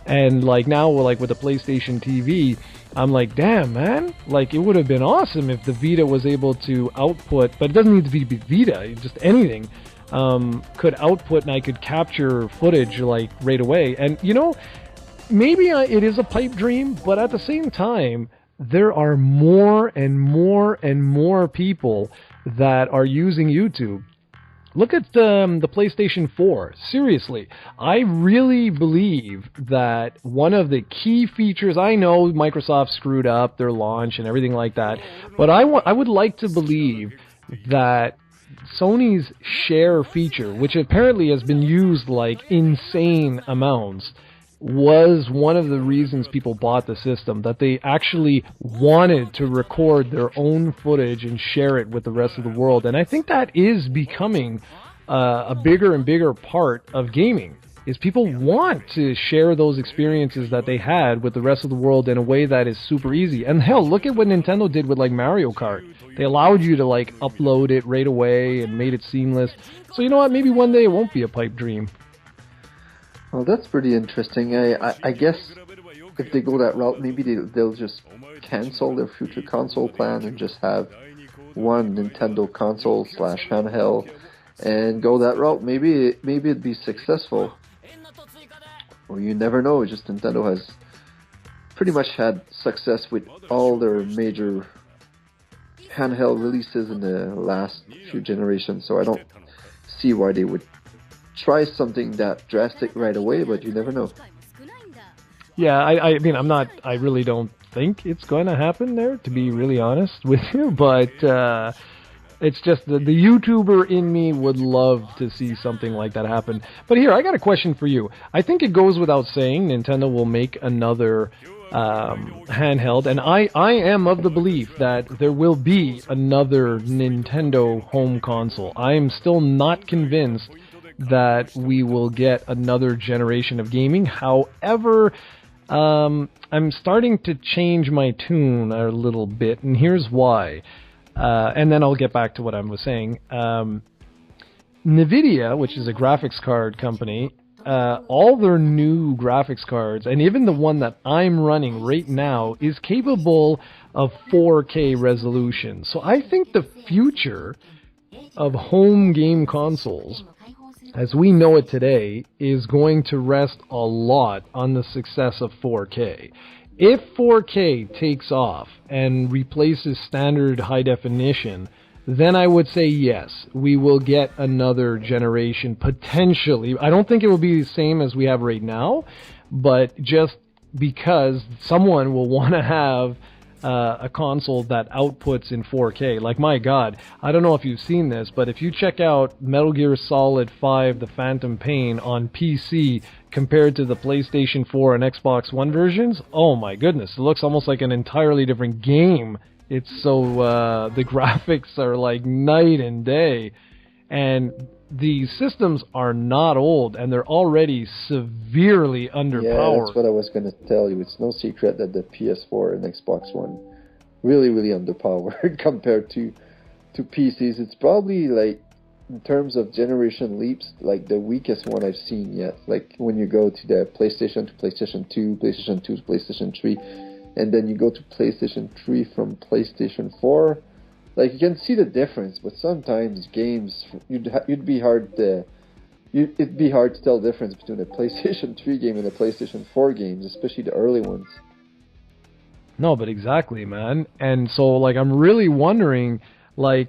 and like now, like with the PlayStation TV, I'm like, damn, man, like it would have been awesome if the Vita was able to output, but it doesn't need to be Vita, just anything could output, and I could capture footage like right away. And you know, maybe it is a pipe dream, but at the same time, there are more and more and more people that are using YouTube. Look at the PlayStation 4. Seriously, I really believe that one of the key features, I know Microsoft screwed up their launch and everything like that, but I would like to believe that Sony's share feature, which apparently has been used like insane amounts, was one of the reasons people bought the system, that they actually wanted to record their own footage and share it with the rest of the world. And I think that is becoming a bigger and bigger part of gaming, is people want to share those experiences that they had with the rest of the world in a way that is super easy. And hell, look at what Nintendo did with like Mario Kart. They allowed you to like upload it right away and made it seamless. So you know what, maybe one day it won't be a pipe dream. Well, that's pretty interesting. I guess if they go that route, maybe they'll just cancel their future console plan and just have one Nintendo console / handheld and go that route. Maybe it'd be successful. Or you never know. Just Nintendo has pretty much had success with all their major handheld releases in the last few generations, so I don't see why they would try something that drastic right away, but you never know. Yeah, I mean, I really don't think it's going to happen there, to be really honest with you, but it's just the YouTuber in me would love to see something like that happen. But here, I got a question for you. I think it goes without saying Nintendo will make another handheld, and I am of the belief that there will be another Nintendo home console. I am still not convinced that we will get another generation of gaming. However, I'm starting to change my tune a little bit, and here's why. And then I'll get back to what I was saying. NVIDIA, which is a graphics card company, all their new graphics cards, and even the one that I'm running right now, is capable of 4K resolution. So I think the future of home game consoles, as we know it today, is going to rest a lot on the success of 4K. If 4K takes off and replaces standard high definition, then I would say yes, we will get another generation, potentially. I don't think it will be the same as we have right now, but just because someone will want to have a console that outputs in 4K. Like, my God, I don't know if you've seen this, but if you check out Metal Gear Solid 5, The Phantom Pain on PC compared to the PlayStation 4 and Xbox One versions, oh my goodness, it looks almost like an entirely different game. It's so, the graphics are like night and day. And these systems are not old, and they're already severely underpowered. Yeah, that's what I was going to tell you. It's no secret that the PS4 and Xbox One really underpowered compared to PCs. It's probably, like, in terms of generation leaps, like the weakest one I've seen yet. Like when you go to the PlayStation to PlayStation 2, PlayStation 2 to PlayStation 3, and then you go to PlayStation 3 from PlayStation 4. Like, you can see the difference, but sometimes games, it'd be hard to tell the difference between a PlayStation 3 game and a PlayStation 4 games, especially the early ones. No, but exactly, man. And so, like, I'm really wondering, like,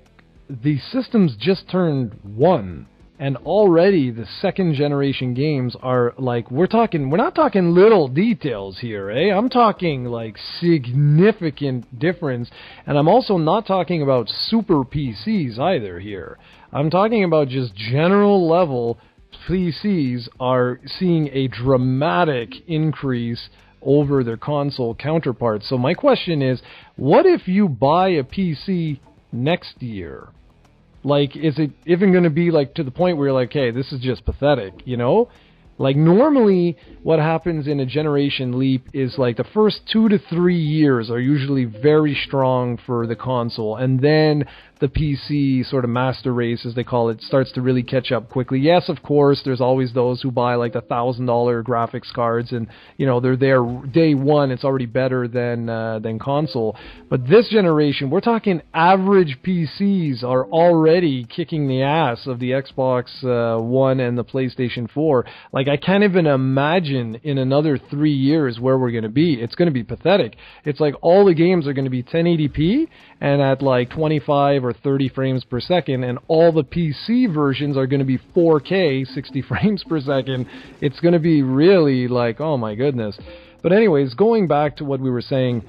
the systems just turned 1, and already the second generation games are, like, we're not talking little details here, eh? I'm talking, like, significant difference, and I'm also not talking about super PCs either here. I'm talking about just general level PCs are seeing a dramatic increase over their console counterparts. So my question is, what if you buy a PC next year? Like, is it even going to be, like, to the point where you're like, hey, this is just pathetic, you know? Like, normally what happens in a generation leap is, like, the first 2 to 3 years are usually very strong for the console, and then the PC sort of master race, as they call it, starts to really catch up quickly. Yes, of course, there's always those who buy, like, the $1,000 graphics cards, and, you know, they're there day one, it's already better than console. But this generation, we're talking average PCs are already kicking the ass of the Xbox One and the PlayStation 4. Like, I can't even imagine in another 3 years where we're going to be. It's going to be pathetic. It's like all the games are going to be 1080p and at like 25 or 30 frames per second, and all the PC versions are going to be 4K, 60 frames per second. It's going to be really like, oh my goodness. But anyways, going back to what we were saying,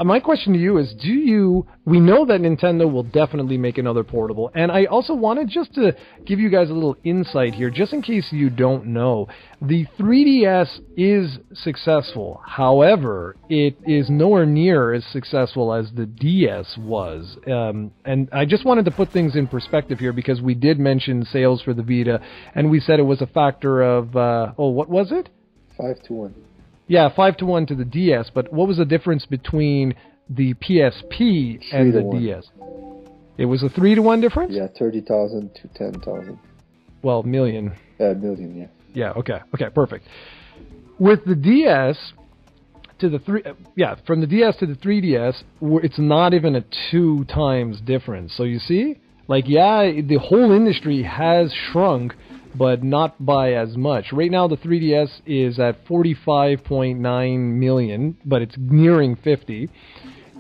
My question to you is, we know that Nintendo will definitely make another portable, and I also wanted just to give you guys a little insight here, just in case you don't know. The 3DS is successful. However, it is nowhere near as successful as the DS was. And I just wanted to put things in perspective here, because we did mention sales for the Vita, and we said it was a factor of, what was it? 5-1. Yeah, 5-1 to the DS, but what was the difference between the PSP and the DS? It was a 3-1 difference? Yeah, 30,000 to 10,000. Well, million. Million, yeah. Yeah, okay, perfect. With the DS to the from the DS to the 3DS, it's not even a 2 times difference. So you see, the whole industry has shrunk, but not by as much. Right now, the 3DS is at 45.9 million, but it's nearing 50.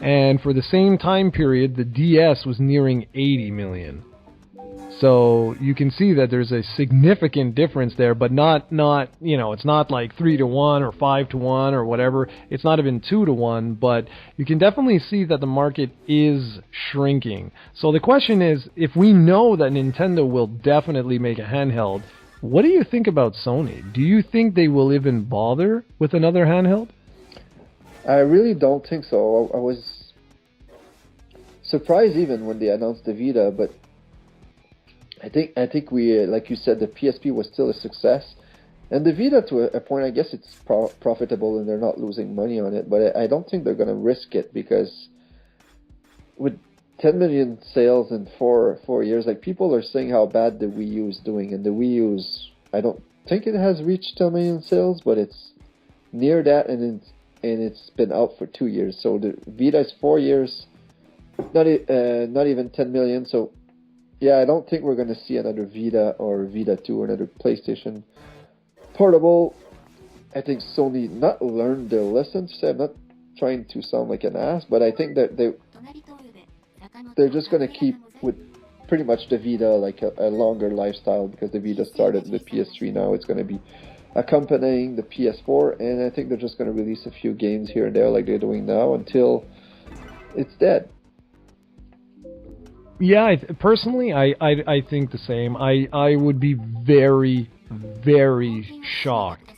And for the same time period, the DS was nearing 80 million. So you can see that there's a significant difference there, but not it's not like 3-1 or 5-1 or whatever. It's not even 2-1, but you can definitely see that the market is shrinking. So the question is, if we know that Nintendo will definitely make a handheld, what do you think about Sony? Do you think they will even bother with another handheld? I really don't think so. I was surprised even when they announced the Vita, but I think we, like you said, the PSP was still a success, and the Vita, to a point, I guess it's profitable and they're not losing money on it. But I don't think they're going to risk it, because with 10 million sales in four years, people are saying how bad the Wii U is doing, and the Wii U's, I don't think it has reached 10 million sales, but it's near that, and it's been out for 2 years. So the Vita is 4 years, not even 10 million. So yeah, I don't think we're going to see another Vita or Vita 2 or another PlayStation portable. I think Sony not learned their lesson. I'm not trying to sound like an ass, but I think that they're just going to keep with pretty much the Vita, a longer lifestyle, because the Vita started the PS3. Now it's going to be accompanying the PS4, and I think they're just going to release a few games here and there like they're doing now until it's dead. Yeah, personally, I think the same. I would be very, very shocked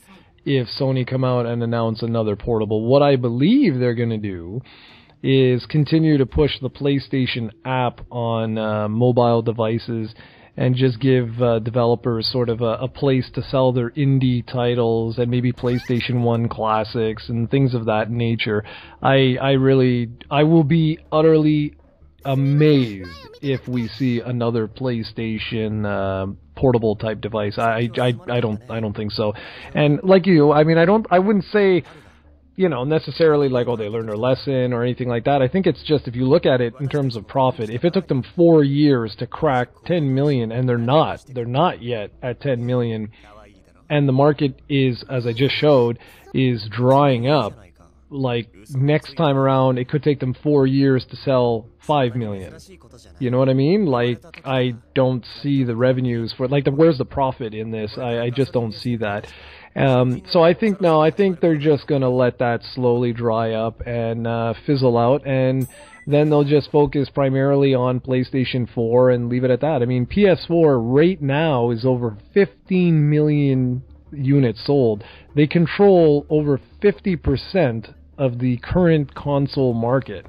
if Sony come out and announce another portable. What I believe they're going to do is continue to push the PlayStation app on mobile devices, and just give developers sort of a place to sell their indie titles, and maybe PlayStation 1 classics and things of that nature. I will be utterly amazed if we see another PlayStation portable type device. I don't think so. And like you, I mean, I wouldn't say, necessarily they learned their lesson or anything like that. I think it's just, if you look at it in terms of profit, if it took them 4 years to crack 10 million, and they're not yet at 10 million, and the market is, as I just showed, is drying up, next time around, it could take them 4 years to sell 5 million. You know what I mean? I don't see the revenues for, where's the profit in this? I just don't see that. So I think they're just going to let that slowly dry up and fizzle out, and then they'll just focus primarily on PlayStation 4 and leave it at that. I mean, PS4 right now is over 15 million units sold. They control over 50% of the current console market.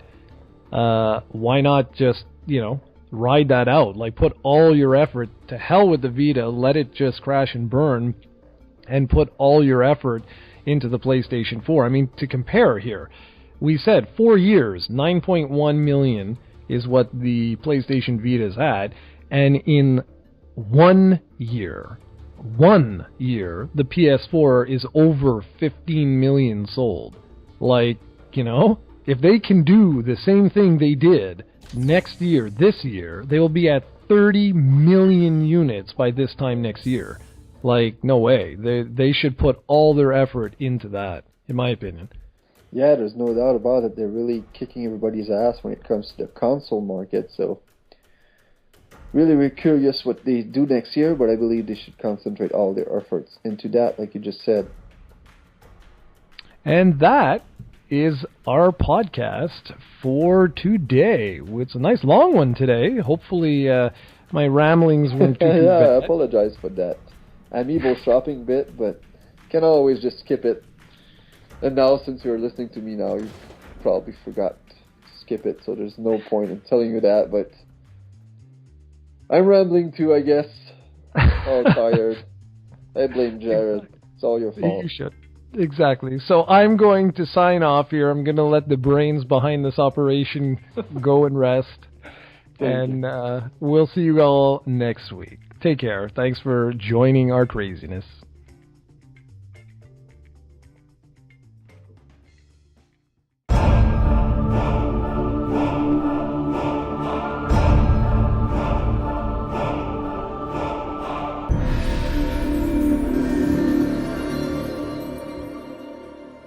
Why not just, ride that out? Put all your effort, to hell with the Vita, let it just crash and burn, and put all your effort into the PlayStation 4. I mean, to compare here, we said 4 years, 9.1 million is what the PlayStation Vita's had, and in 1 year, the PS4 is over 15 million sold. If they can do the same thing they did this year, they will be at 30 million units by this time next year. No way. They should put all their effort into that, in my opinion. Yeah, there's no doubt about it. They're really kicking everybody's ass when it comes to the console market, so really, we're curious what they do next year, but I believe they should concentrate all their efforts into that, like you just said. And that is our podcast for today. It's a nice long one today. Hopefully my ramblings weren't too Yeah, bad. I apologize for that Amiibo shopping bit, but can always just skip it. And now, since you're listening to me now, you probably forgot to skip it, so there's no point in telling you that, but I'm rambling too, I guess. All tired. I blame Jared. It's all your fault. You should. Exactly. So I'm going to sign off here. I'm going to let the brains behind this operation go and rest. And we'll see you all next week. Take care. Thanks for joining our craziness.